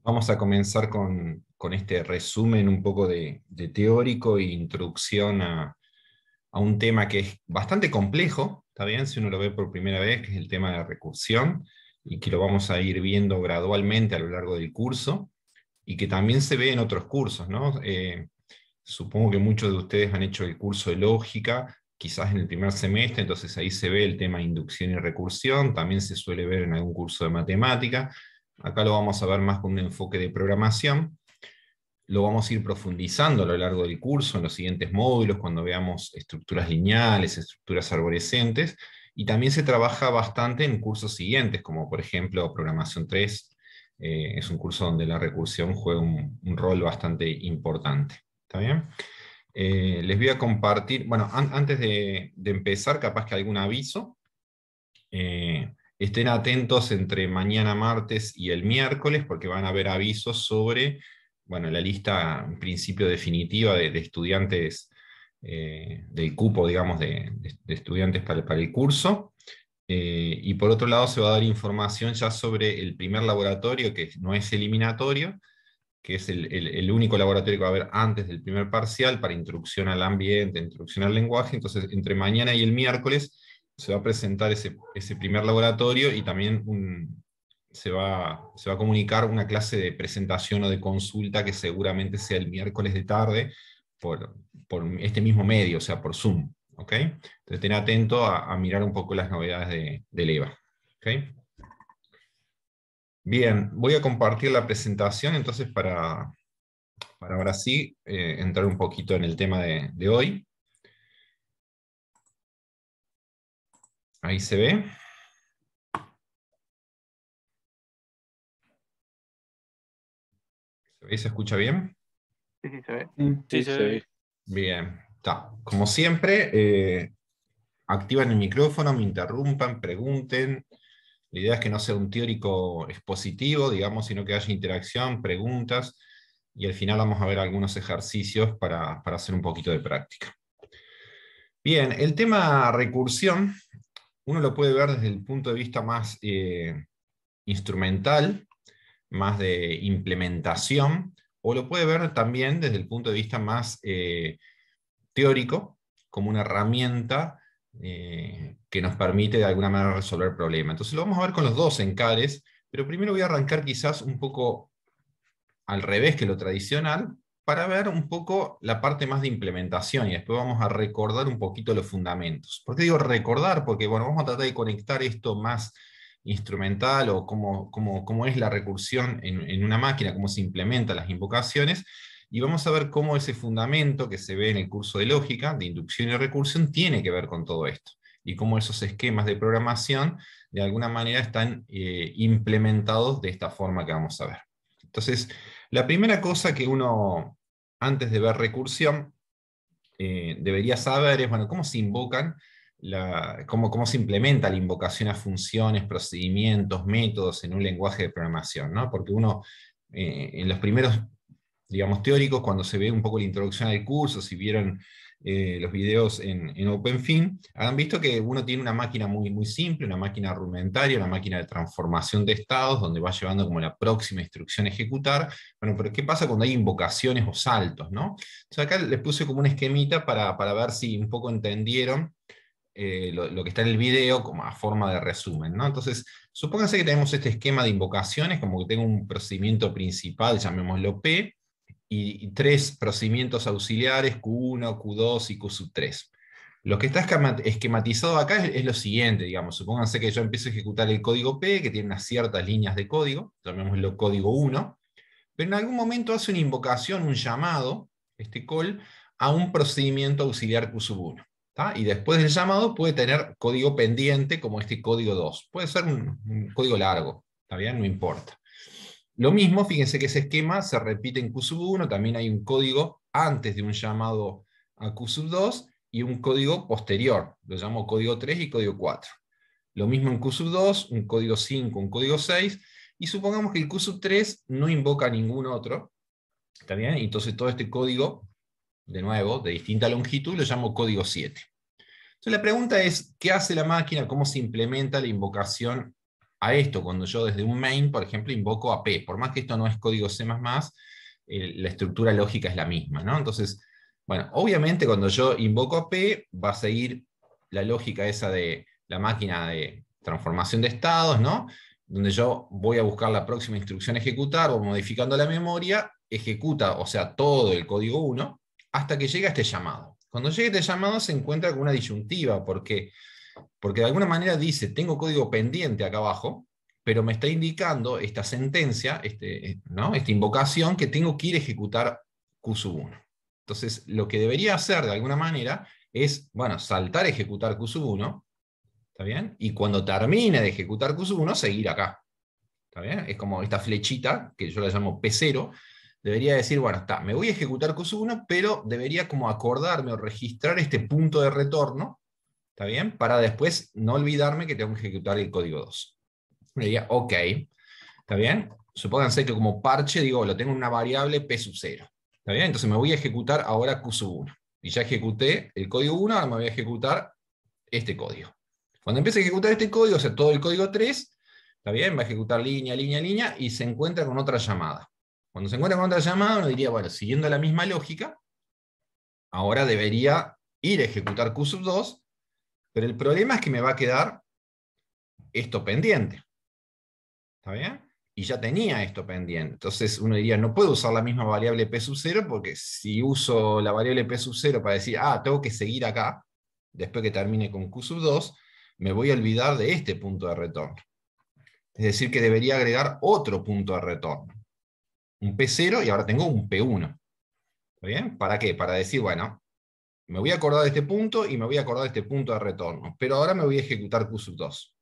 Vamos a comenzar con este resumen un poco de teórico e introducción a un tema que es bastante complejo, ¿está bien? Si uno lo ve por primera vez, que es el tema de la recursión, y que lo vamos a ir viendo gradualmente a lo largo del curso, y que también se ve en otros cursos, ¿no? Supongo que muchos de ustedes han hecho el curso de lógica, quizás en el primer semestre, entonces ahí se ve el tema de inducción y recursión, también se suele ver en algún curso de matemática. Acá lo vamos a ver más con un enfoque de programación. Lo vamos a ir profundizando a lo largo del curso, en los siguientes módulos, cuando veamos estructuras lineales, estructuras arborescentes, y también se trabaja bastante en cursos siguientes, como por ejemplo Programación 3, es un curso donde la recursión juega un rol bastante importante. ¿Está bien? Les voy a compartir, bueno, antes de empezar, capaz que algún aviso. Estén atentos entre mañana martes y el miércoles, porque van a haber avisos sobre, bueno, la lista en principio definitiva de estudiantes, del cupo, digamos, de estudiantes para el curso. Y por otro lado se va a dar información ya sobre el primer laboratorio, que no es eliminatorio, que es el único laboratorio que va a haber antes del primer parcial para introducción al ambiente, introducción al lenguaje. Entonces, entre mañana y el miércoles se va a presentar ese primer laboratorio, y también se va a comunicar una clase de presentación o de consulta que seguramente sea el miércoles de tarde por este mismo medio, o sea, por Zoom. ¿Ok? Entonces, estén atentos a mirar un poco las novedades del EVA. ¿Ok? Bien, voy a compartir la presentación entonces para ahora sí entrar un poquito en el tema de hoy. Ahí se ve. ¿Se ve y se escucha bien? Sí, sí, se ve. Sí, Sí, se se ve. ve. Bien, está. Como siempre, activan el micrófono, me interrumpan, pregunten. La idea es que no sea un teórico expositivo, digamos, sino que haya interacción, preguntas, y al final vamos a ver algunos ejercicios para hacer un poquito de práctica. Bien, el tema recursión, uno lo puede ver desde el punto de vista más instrumental, más de implementación, o lo puede ver también desde el punto de vista más teórico, como una herramienta que nos permite de alguna manera resolver problemas. Entonces lo vamos a ver con los dos encares, pero primero voy a arrancar quizás un poco al revés que lo tradicional, para ver un poco la parte más de implementación, y después vamos a recordar un poquito los fundamentos. ¿Por qué digo recordar? Porque bueno, vamos a tratar de conectar esto más instrumental, o cómo es la recursión en una máquina, cómo se implementan las invocaciones, y vamos a ver cómo ese fundamento que se ve en el curso de lógica, de inducción y recursión, tiene que ver con todo esto, y cómo esos esquemas de programación de alguna manera están implementados de esta forma que vamos a ver. Entonces, la primera cosa que uno, antes de ver recursión, debería saber es, bueno, cómo se invocan, cómo se implementa la invocación a funciones, procedimientos, métodos en un lenguaje de programación, ¿no? Porque uno, en los primeros, digamos, teóricos, cuando se ve un poco la introducción al curso, si vieron los videos en OpenFin, han visto que uno tiene una máquina muy simple, una máquina rudimentaria, una máquina de transformación de estados, donde va llevando como la próxima instrucción a ejecutar. Bueno, pero ¿qué pasa cuando hay invocaciones o saltos, ¿no? Entonces acá les puse como un esquemita para ver si un poco entendieron lo que está en el video, como a forma de resumen, ¿no? Entonces, supónganse que tenemos este esquema de invocaciones, como que tengo un procedimiento principal, llamémoslo P, y tres procedimientos auxiliares, Q1, Q2 y Q3. Lo que está esquematizado acá es lo siguiente, digamos. Supónganse que yo empiezo a ejecutar el código P, que tiene unas ciertas líneas de código, llamémoslo código 1, pero en algún momento hace una invocación, un llamado, este call, a un procedimiento auxiliar Q1. Y después del llamado puede tener código pendiente, como este código 2. Puede ser un código largo, ¿está bien? No importa. Lo mismo, fíjense que ese esquema se repite en Q1, también hay un código antes de un llamado a Q2 y un código posterior, lo llamo código 3 y código 4. Lo mismo en Q2, un código 5, un código 6, y supongamos que el Q3 no invoca a ningún otro, ¿está bien? Entonces todo este código, de nuevo, de distinta longitud, lo llamo código 7. Entonces la pregunta es, ¿qué hace la máquina? ¿Cómo se implementa la invocación a esto cuando yo desde un main, por ejemplo, invoco a P. Por más que esto no es código C++, la estructura lógica es la misma, ¿no? Entonces, bueno, obviamente cuando yo invoco a P, va a seguir la lógica esa de la máquina de transformación de estados, ¿no? Donde yo voy a buscar la próxima instrucción a ejecutar, o modificando la memoria, ejecuta, o sea, todo el código 1, hasta que llega este llamado. Cuando llega este llamado se encuentra con una disyuntiva, porque de alguna manera dice, tengo código pendiente acá abajo, pero me está indicando esta sentencia, ¿no? Esta invocación, que tengo que ir a ejecutar Q1. Entonces, lo que debería hacer de alguna manera es, bueno, saltar a ejecutar Q1, ¿está bien? Y cuando termine de ejecutar Q1, seguir acá, ¿está bien? Es como esta flechita, que yo la llamo P0, debería decir, bueno, está, me voy a ejecutar Q1, pero debería como acordarme o registrar este punto de retorno, ¿está bien? Para después no olvidarme que tengo que ejecutar el código 2. Me diría, ok, ¿está bien? Supónganse que como parche digo, lo tengo en una variable P sub 0. ¿Está bien? Entonces me voy a ejecutar ahora Q sub 1. Y ya ejecuté el código 1, ahora me voy a ejecutar este código. Cuando empiece a ejecutar este código, o sea, todo el código 3, ¿está bien? Va a ejecutar línea, línea, línea, y se encuentra con otra llamada. Cuando se encuentra con otra llamada, uno diría, bueno, siguiendo la misma lógica, ahora debería ir a ejecutar Q sub 2, pero el problema es que me va a quedar esto pendiente. ¿Está bien? Y ya tenía esto pendiente. Entonces uno diría, no puedo usar la misma variable P sub 0, porque si uso la variable P sub 0 para decir, tengo que seguir acá, después que termine con Q sub 2, me voy a olvidar de este punto de retorno. Es decir, que debería agregar otro punto de retorno. Un P0 y ahora tengo un P1. ¿Está bien? ¿Para qué? Para decir, bueno, me voy a acordar de este punto y me voy a acordar de este punto de retorno, pero ahora me voy a ejecutar Q sub 2.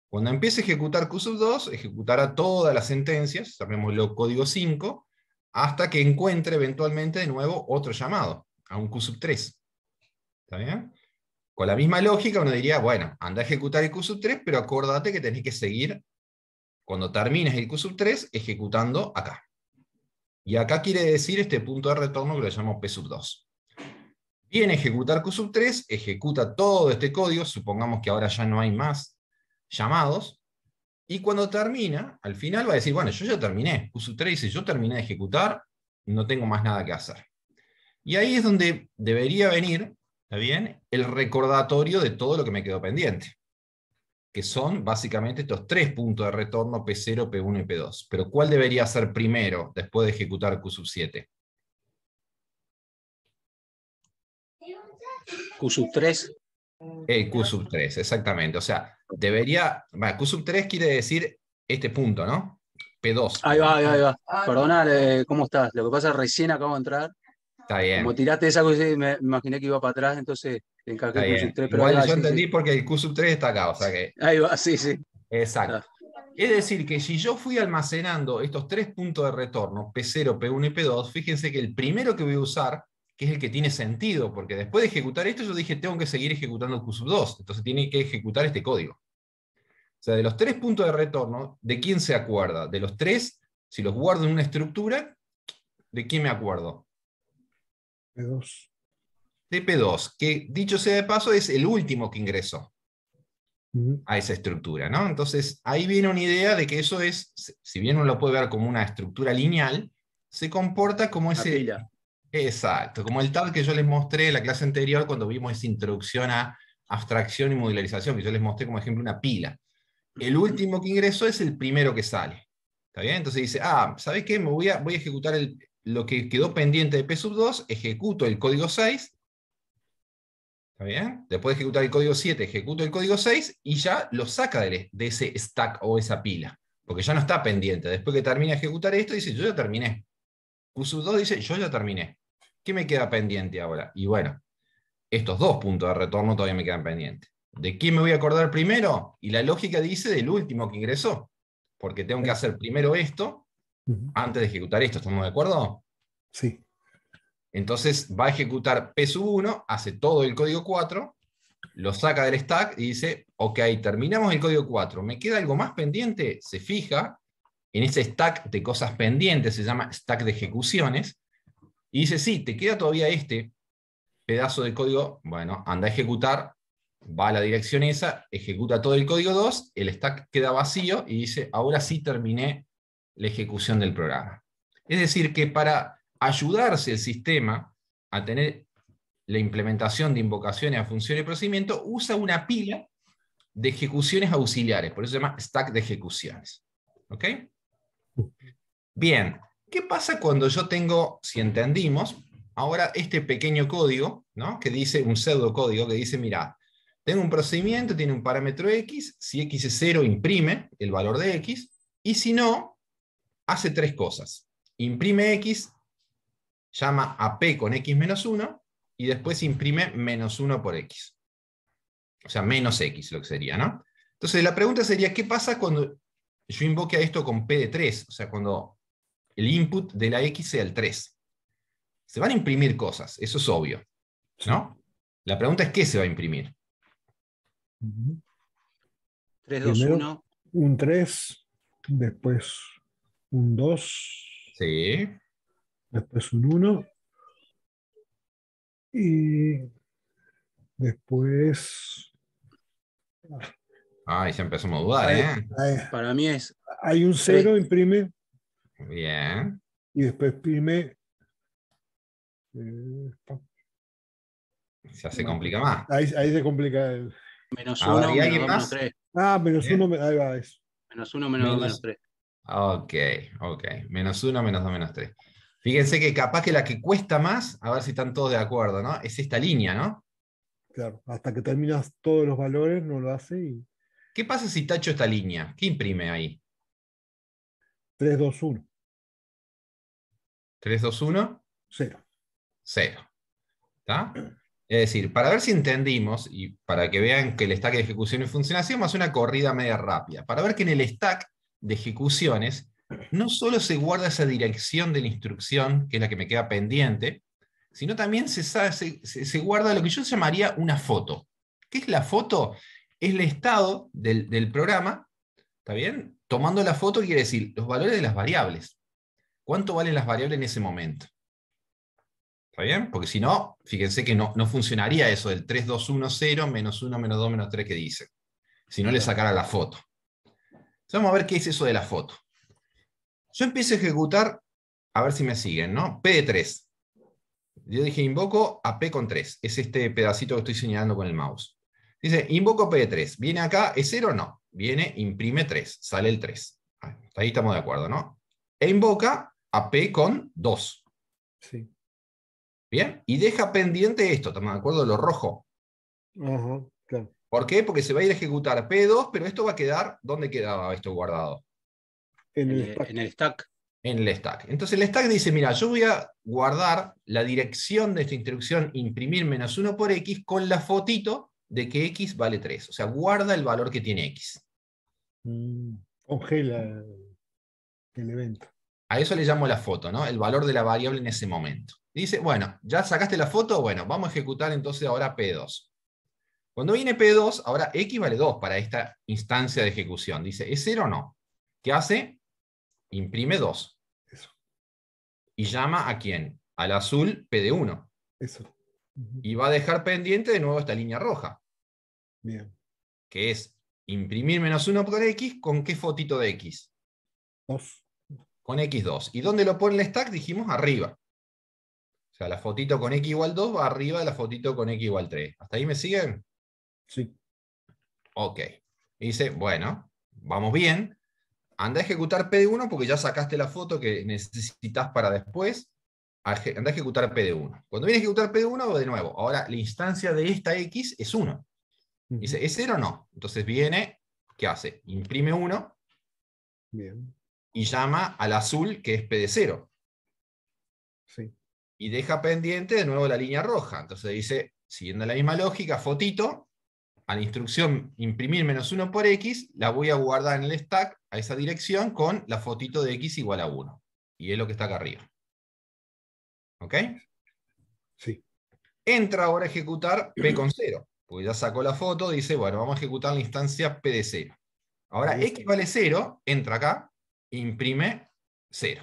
Cuando empiece a ejecutar Q sub 2, ejecutará todas las sentencias, llamémoslo código 5, hasta que encuentre eventualmente de nuevo otro llamado, a un Q sub 3. ¿Está bien? Con la misma lógica uno diría, bueno, anda a ejecutar el Q sub 3, pero acordate que tenés que seguir, cuando termines el Q sub 3, ejecutando acá. Y acá quiere decir este punto de retorno que lo llamo P sub 2. Viene a ejecutar Q sub 3, ejecuta todo este código, supongamos que ahora ya no hay más llamados, y cuando termina, al final va a decir, bueno, yo ya terminé. Q sub 3 dice, yo terminé de ejecutar, no tengo más nada que hacer. Y ahí es donde debería venir, ¿está bien?, el recordatorio de todo lo que me quedó pendiente, que son básicamente estos tres puntos de retorno, P0, P1 y P2. Pero ¿cuál debería ser primero, después de ejecutar Q sub 7? Q sub 3. El Q sub 3, exactamente. O sea, debería, Q sub 3 quiere decir este punto, ¿no? P2. Ahí va, ahí va, ahí va. Perdona, ¿cómo estás? Lo que pasa es que recién acabo de entrar. Está Como bien. tiraste esa cosa, me imaginé que iba para atrás, entonces le Está encargué Q sub bien. 3, pero ahí Igual va, yo sí, sí. entendí porque el Q sub 3 está acá, o sea que. Ahí va, sí, sí. Exacto. Está. Es decir, que si yo fui almacenando estos tres puntos de retorno, P0, P1 y P2, fíjense que el primero que voy a usar, que es el que tiene sentido, porque después de ejecutar esto, yo dije, tengo que seguir ejecutando Q sub 2, entonces tiene que ejecutar este código. O sea, de los tres puntos de retorno, ¿de quién se acuerda? De los tres, si los guardo en una estructura, ¿de quién me acuerdo? P2. De P2, que dicho sea de paso, es el último que ingresó a esa estructura, ¿no? Entonces, ahí viene una idea de que eso es, si bien uno lo puede ver como una estructura lineal, se comporta como Una ese. pila. Exacto, como el tab que yo les mostré en la clase anterior cuando vimos esa introducción a abstracción y modularización, que yo les mostré como ejemplo una pila. El último que ingresó es el primero que sale. ¿Está bien? Entonces dice, ¿sabes qué? Voy a ejecutar lo que quedó pendiente de P sub 2, ejecuto el código 6. ¿Está bien? Después de ejecutar el código 7, ejecuto el código 6 y ya lo saca de ese stack o esa pila. Porque ya no está pendiente. Después que termina de ejecutar esto, dice, yo ya terminé. Q sub 2 dice, yo ya terminé. ¿Qué me queda pendiente ahora? Y bueno, estos dos puntos de retorno todavía me quedan pendientes. ¿De quién me voy a acordar primero? Y la lógica dice del último que ingresó. Porque tengo que hacer primero esto antes de ejecutar esto. ¿Estamos de acuerdo? Sí. Entonces va a ejecutar P sub 1, hace todo el código 4, lo saca del stack y dice, ok, terminamos el código 4, ¿me queda algo más pendiente? Se fija en ese stack de cosas pendientes, se llama stack de ejecuciones, y dice, sí, te queda todavía este pedazo de código, bueno, anda a ejecutar va a la dirección esa, ejecuta todo el código 2, el stack queda vacío y dice, ahora sí terminé la ejecución del programa. Es decir, que para ayudarse el sistema a tener la implementación de invocaciones a funciones de procedimiento, usa una pila de ejecuciones auxiliares, por eso se llama stack de ejecuciones. ¿Ok? Bien, ¿qué pasa cuando yo tengo, si entendimos, ahora este pequeño código, ¿no? Que dice, un pseudocódigo que dice, mira, tengo un procedimiento, tiene un parámetro x, si x es 0 imprime el valor de x, y si no, hace tres cosas. Imprime x, llama a p con x menos 1, y después imprime menos 1 por x. O sea, menos x lo que sería, ¿no? Entonces la pregunta sería, ¿qué pasa cuando yo invoque a esto con p de 3? O sea, cuando el input de la x sea el 3. Se van a imprimir cosas, eso es obvio, ¿no? La pregunta es, ¿qué se va a imprimir? 3, 2, Primero 1. un 3, después un 2, Sí. después un 1 y después Ay, ya empezamos a dudar, hay, ¿eh? hay- Para mí es hay un 3. 0, imprime, Bien. y después imprime. eh, Ya se complica más. ahí se complica. Menos A ver, 1, ¿y menos alguien 2, menos más? 3. Menos ¿Eh? 1, ahí va eso. Menos 1, menos 2, menos Menos. 3. Ok, ok. Menos 1, menos 2, menos 3. Fíjense que capaz que la que cuesta más, a ver si están todos de acuerdo, ¿no? Es esta línea, ¿no? Claro, hasta que terminas todos los valores, no lo hace y ¿Qué pasa si tacho esta línea? ¿Qué imprime ahí? 3, 2, 1, 3, 2, 1, 0. 0. ¿Está? Es decir, para ver si entendimos y para que vean que el stack de ejecuciones funciona así, vamos a hacer una corrida media rápida. Para ver que en el stack de ejecuciones no solo se guarda esa dirección de la instrucción, que es la que me queda pendiente, sino también se guarda lo que yo llamaría una foto. ¿Qué es la foto? Es el estado del programa, ¿está bien? Tomando la foto quiere decir los valores de las variables. ¿Cuánto valen las variables en ese momento? ¿Está bien? Porque si no, fíjense que no funcionaría eso del 3, 2, 1, 0, menos 1, menos 2, menos 3 que dice. Si no le sacara la foto. Entonces vamos a ver qué es eso de la foto. Yo empiezo a ejecutar, a ver si me siguen, ¿no? P de 3. Yo dije, invoco a P con 3. Es este pedacito que estoy señalando con el mouse. Dice, invoco P de 3. ¿Viene acá? ¿Es 0 o no? Viene, imprime 3. Sale el 3. Ahí estamos de acuerdo, ¿no? E invoca a P con 2. Sí. ¿Bien? Y deja pendiente esto, ¿estamos de acuerdo? Lo rojo. Ajá, claro. ¿Por qué? Porque se va a ir a ejecutar P2, pero esto va a quedar, ¿dónde quedaba esto guardado? En el stack. En el stack. En el stack. Entonces el stack dice, mira, yo voy a guardar la dirección de esta instrucción imprimir menos 1 por x con la fotito de que x vale 3. O sea, guarda el valor que tiene x. Congela el evento. A eso le llamo la foto, ¿no? El valor de la variable en ese momento. Y dice, bueno, ¿ya sacaste la foto? Bueno, vamos a ejecutar entonces ahora P2. Cuando viene P2, ahora x vale 2 para esta instancia de ejecución. Dice, ¿es 0 o no? ¿Qué hace? Imprime 2. Eso. Y llama ¿a quién? Al azul P de 1. Eso. Y va a dejar pendiente de nuevo esta línea roja, Bien. que es imprimir menos 1 por x, ¿con qué fotito de x? 2. Con x2. ¿Y dónde lo pone el stack? Dijimos arriba. O sea, la fotito con x igual 2 va arriba de la fotito con x igual 3. ¿Hasta ahí me siguen? Sí. Ok. Y dice, bueno, vamos bien. Anda a ejecutar P de 1 porque ya sacaste la foto que necesitas para después. Anda a ejecutar P de 1. Cuando viene a ejecutar P de 1, de nuevo. Ahora la instancia de esta x es 1. Dice, ¿es 0 o no? Entonces viene, ¿qué hace? Imprime 1 Bien. y llama al azul, que es P de 0. Sí. Y deja pendiente de nuevo la línea roja. Entonces dice, siguiendo la misma lógica, fotito, a la instrucción imprimir menos 1 por x, la voy a guardar en el stack a esa dirección con la fotito de x igual a 1. Y es lo que está acá arriba. ¿Ok? Sí. Entra ahora a ejecutar P con 0. Porque ya sacó la foto, dice, bueno, vamos a ejecutar la instancia P de 0. Ahora Ahí está. x vale 0, entra acá, imprime 0.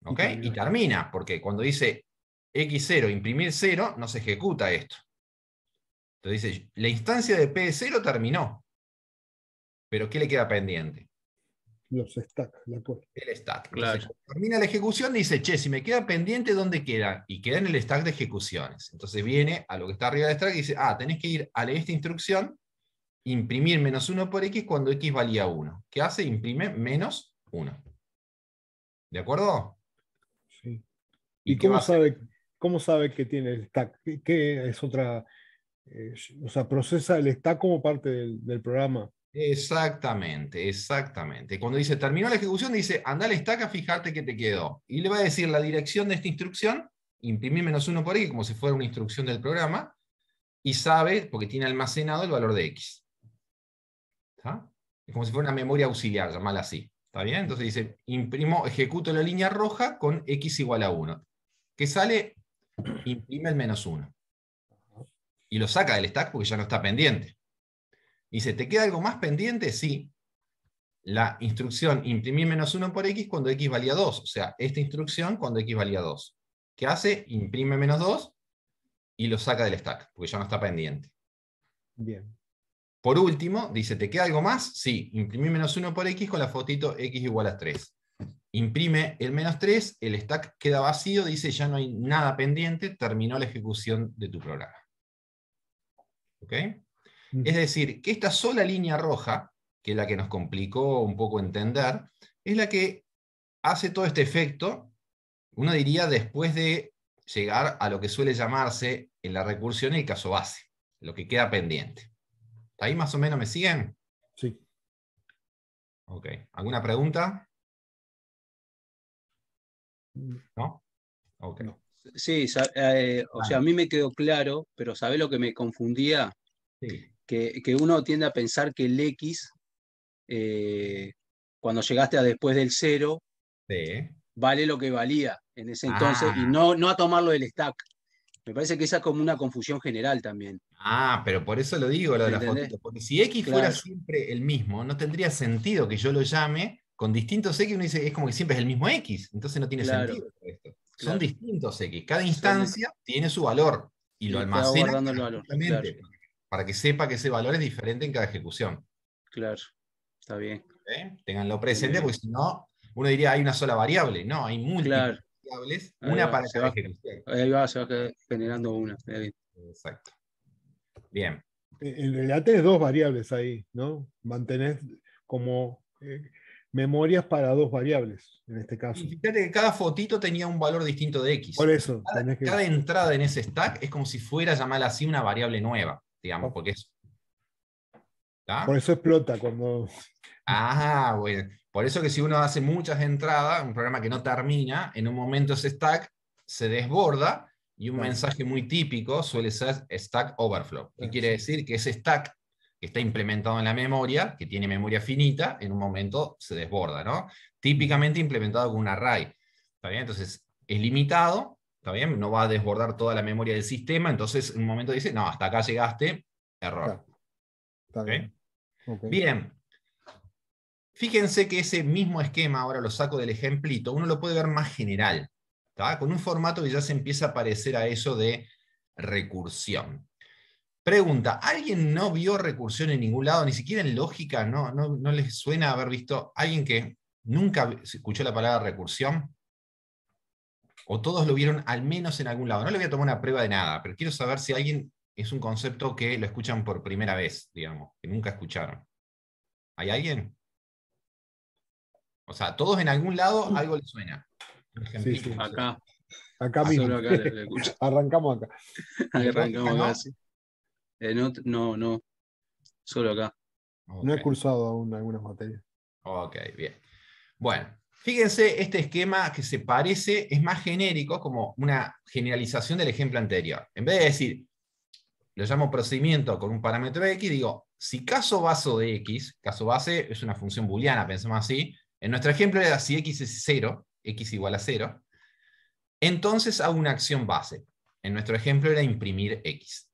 ¿Ok? Y termina, porque cuando dice x0, imprimir 0, no se ejecuta esto. Entonces dice, la instancia de P0 terminó, pero ¿qué le queda pendiente? Los stacks, la cosa. El stack. Entonces, Claro. cuando termina la ejecución, dice, che, si me queda pendiente, ¿dónde queda? Y queda en el stack de ejecuciones. Entonces viene a lo que está arriba del stack y dice, tenés que ir a esta instrucción, imprimir -1 por x cuando x valía 1. ¿Qué hace? Imprime -1. ¿De acuerdo? Sí. ¿Y ¿Y qué va a hacer? cómo sabe que tiene el stack? ¿Qué es otra? O sea, procesa el stack como parte del programa. Exactamente, exactamente. Cuando dice terminó la ejecución, dice anda al stack a fijarte que te quedó. Y le va a decir la dirección de esta instrucción, imprimir -1 por x, como si fuera una instrucción del programa, y sabe, porque tiene almacenado el valor de x. ¿Está? Es como si fuera una memoria auxiliar, llamarla así. ¿Está bien? Entonces dice, ejecuto la línea roja con x igual a 1. ¿Qué sale? Imprime el -1. Y lo saca del stack porque ya no está pendiente. Dice, ¿te queda algo más pendiente? Sí. La instrucción imprimir -1 por x cuando x valía 2. O sea, esta instrucción cuando x valía 2. ¿Qué hace? Imprime -2 y lo saca del stack, porque ya no está pendiente. Bien. Por último, dice, ¿te queda algo más? Sí, imprimir -1 por x con la fotito x igual a 3. Imprime el -3, el stack queda vacío, dice, ya no hay nada pendiente, terminó la ejecución de tu programa. ¿Ok? Es decir, que esta sola línea roja, que es la que nos complicó un poco entender, es la que hace todo este efecto, uno diría, después de llegar a lo que suele llamarse en la recursión el caso base, lo que queda pendiente. ¿Ahí más o menos me siguen? Sí. Ok. ¿Alguna pregunta? ¿No? Ok. No. Sí, o sea, a mí me quedó claro, pero ¿sabés lo que me confundía? Sí. Que uno tiende a pensar que el X, eh, cuando llegaste a después del 0, Sí. vale lo que valía en ese entonces y Ah, no a tomarlo del stack. Me parece que esa es como una confusión general también. pero por eso lo digo, lo de ¿Me la entendés? fotito. Porque si X fuera Claro, siempre el mismo, no tendría sentido que yo lo llame con distintos X. Uno dice, es como que siempre es el mismo X. Entonces no tiene claro, sentido esto. Son claro. distintos X. Cada Son instancia tiene su valor y lo y te va almacena guardando el valor. Claro, justamente para que sepa que ese valor es diferente en cada ejecución. claro. Está bien. ¿Ok? Ténganlo Bien, bien, presente bien. porque si no, uno diría hay una sola variable. No, hay múltiples Claro, variables, ahí una va, para cada ejecución. se va generando una. Está bien. Exacto. Bien. En realidad tenés dos variables ahí, ¿no? Mantenés como memorias para dos variables, en este Y caso. fíjate que cada fotito tenía un valor distinto de Por X. eso, tenés que... Cada entrada en ese stack es como si fuera, llamarla así, una variable nueva, digamos, porque es. Por ¿Está? eso explota cuando... Bueno. Por eso que si uno hace muchas entradas, un programa que no termina, en un momento ese stack se desborda y un Claro, mensaje muy típico suele ser stack overflow. ¿Qué quiere sí. decir? Que ese stack que está implementado en la memoria, que tiene memoria finita, en un momento se desborda, ¿no? Típicamente implementado con un array. ¿Está bien? Entonces, es limitado, ¿está bien? No va a desbordar toda la memoria del sistema, entonces en un momento dice, no, hasta acá llegaste, error. Claro, está ¿Ok? bien. Ok. Bien, fíjense que ese mismo esquema, ahora lo saco del ejemplito, uno lo puede ver más general, ¿tá? Con un formato que ya se empieza a parecer a eso de recursión. Pregunta, ¿alguien no vio recursión en ningún lado, ni siquiera en lógica? ¿No les suena haber visto alguien que nunca escuchó la palabra recursión? ¿O todos lo vieron al menos en algún lado? No le voy a tomar una prueba de nada, pero quiero saber si alguien es un concepto que lo escuchan por primera vez, digamos, que nunca escucharon. ¿Hay alguien? O sea, todos en algún lado algo les suena. Un Sí, ejemplito. sí. Acá, Acá mismo. solo acá le escucho. Arrancamos acá. ¿Y en lógica Arrancamos acá, no? sí. No, solo acá. No he Ok, cursado aún algunas materias. ok, bien. Bueno, fíjense, este esquema que se parece es más genérico, como una generalización del ejemplo anterior. En vez de decir, lo llamo procedimiento con un parámetro X, digo, si caso caso base es una función booleana, pensemos así, en nuestro ejemplo era si X es 0, X igual a 0, entonces hago una acción base. En nuestro ejemplo era imprimir X.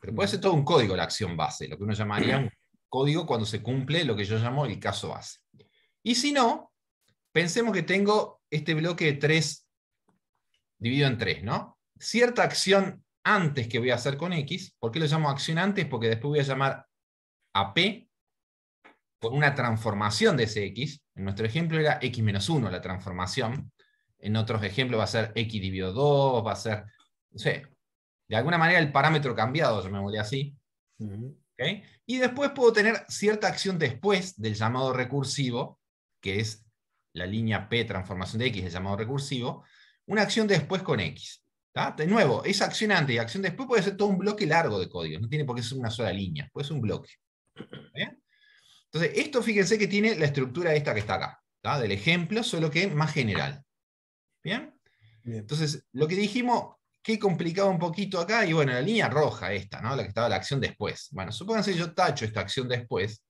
Pero puede ser todo un código la acción base, lo que uno llamaría un código cuando se cumple lo que yo llamo el caso base. Y si no, pensemos que tengo este bloque de 3 dividido en 3, ¿no? Cierta acción antes que voy a hacer con X. ¿Por qué lo llamo acción antes? Porque después voy a llamar a P por una transformación de ese X. En nuestro ejemplo era X menos 1 la transformación. En otros ejemplos va a ser X dividido 2, va a ser, no sé, de alguna manera el parámetro cambiado, llamémosle así. ¿Okay? Y después puedo tener cierta acción después del llamado recursivo, que es la línea P transformación de X, el llamado recursivo, una acción después con X. ¿Tá? De nuevo, esa acción antes y acción después puede ser todo un bloque largo de código, no tiene por qué ser una sola línea, puede ser un bloque. ¿Bien? Entonces, esto fíjense que tiene la estructura esta que está acá, ¿tá? Del ejemplo, solo que más general. ¿Bien? Bien. Entonces, lo que dijimos, que complicaba un poquito acá, y bueno, la línea roja esta, ¿no? La que estaba la acción después. Bueno, supónganse que yo tacho esta acción después,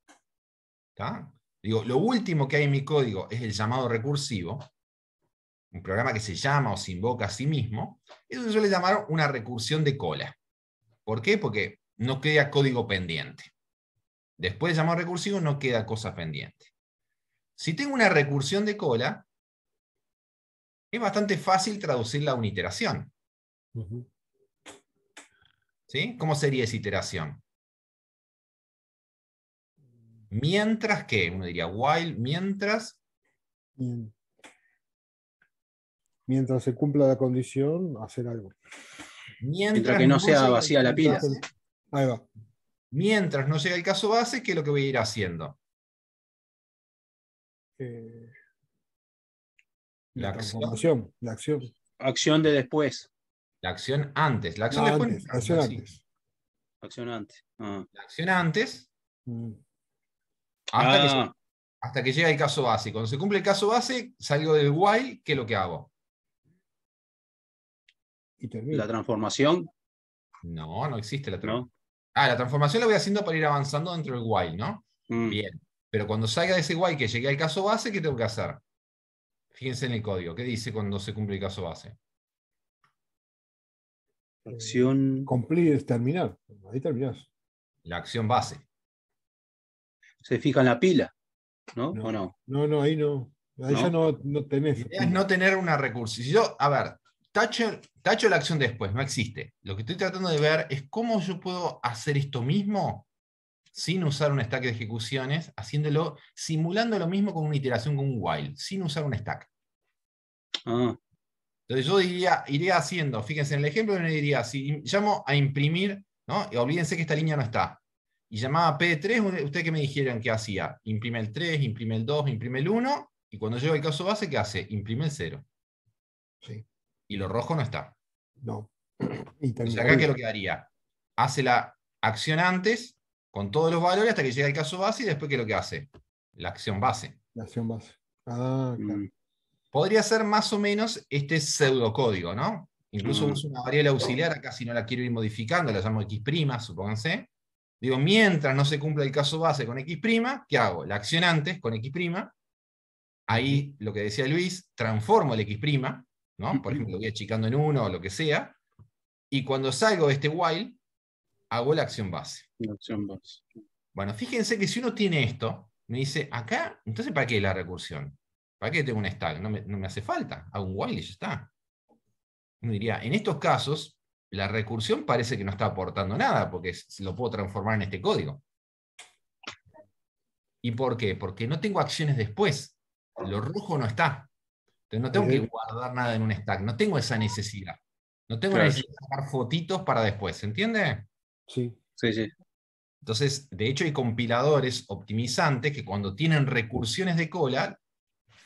¿tá? Digo, lo último que hay en mi código es el llamado recursivo, un programa que se llama o se invoca a sí mismo. Eso se suele llamar una recursión de cola. ¿Por qué? Porque no queda código pendiente. Después del llamado recursivo no queda cosa pendiente. Si tengo una recursión de cola, es bastante fácil traducirla a una iteración. ¿Sí? ¿Cómo sería esa iteración? Mientras que, uno diría while, mientras... Bien. Mientras se cumpla la condición, hacer algo. Mientras que no sea llegue vacía el la caso pila. base, Ahí va. mientras no llega el caso base, ¿qué es lo que voy a ir haciendo? La acción, transformación, la acción. Acción de después. la acción antes. La acción No, después antes, no acción existe. antes. Acción antes. Ah. La acción antes Mm. hasta que, Ah, hasta que llega el caso base. Cuando se cumple el caso base, salgo del while, ¿qué es lo que hago? Y la termina. transformación, No, no existe la transformación. ¿no? Ah, la transformación la voy haciendo para ir avanzando dentro del while, ¿no? Mm. Bien. Pero cuando salga de ese while que llegué al caso base, ¿qué tengo que hacer? Fíjense en el código. ¿Qué dice cuando se cumple el caso base? Acción. Cumplir es terminar. Ahí terminás. La acción base. Se fija en la pila, ¿no? No, ¿O no? no, ahí no. Ahí ya ¿No? no tenés. La idea es no tener una recursión. Si yo, a ver, tacho la acción después, no existe. Lo que estoy tratando de ver es cómo yo puedo hacer esto mismo sin usar un stack de ejecuciones, haciéndolo, simulando lo mismo con una iteración con un while, sin usar un stack. Ah, Entonces yo iría haciendo, fíjense en el ejemplo, yo diría, si llamo a imprimir, ¿no? Y olvídense que esta línea no está. Y llamaba P3, ¿ustedes qué me dijeron que hacía? Imprime el 3, imprime el 2, imprime el 1, y cuando llega el caso base, ¿qué hace? Imprime el 0. Sí. Y lo rojo no está. No. Y Entonces acá, ¿qué es lo terminaría. que haría? Hace la acción antes, con todos los valores, hasta que llega el caso base, y después, ¿qué es lo que hace? La acción base. La acción base. Ah, claro. mm, Podría ser más o menos este pseudocódigo, ¿no? Incluso ah, uso una variable auxiliar, acá si no la quiero ir modificando, la llamo X', supónganse. Digo, mientras no se cumpla el caso base con X', ¿qué hago? La acción antes con X', ahí lo que decía Luis, transformo el X', ¿no? Por ejemplo, lo voy achicando en 1 o lo que sea, y cuando salgo de este while, hago la acción base. la acción base. Bueno, fíjense que si uno tiene esto, me dice, acá, entonces ¿para qué la recursión? ¿Para qué tengo un stack? No me hace falta, hago un while y ya está. Uno diría, en estos casos, la recursión parece que no está aportando nada, porque lo puedo transformar en este código. ¿Y por qué? Porque no tengo acciones después. Lo rojo no está. Entonces no tengo que guardar nada en un stack. No tengo esa necesidad. No tengo Claro. necesidad de sacar fotitos para después. ¿Se entiende? Sí. Sí, sí. Entonces, de hecho, hay compiladores optimizantes que cuando tienen recursiones de cola,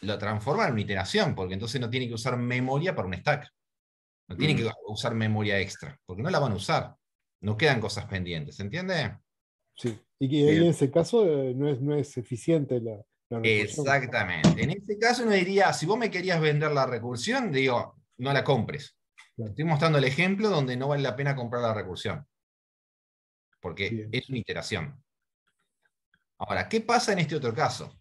lo transforman en una iteración, porque entonces no tiene que usar memoria para un stack. No tienen que usar memoria extra, porque no la van a usar. No quedan cosas pendientes, ¿se entiende? Sí. Y que ahí en ese caso no es eficiente la recursión. Exactamente. En este caso uno diría, si vos me querías vender la recursión, digo, no la compres. Claro. Estoy mostrando el ejemplo donde no vale la pena comprar la recursión. Porque Bien. es una iteración. Ahora, ¿qué pasa en este otro caso?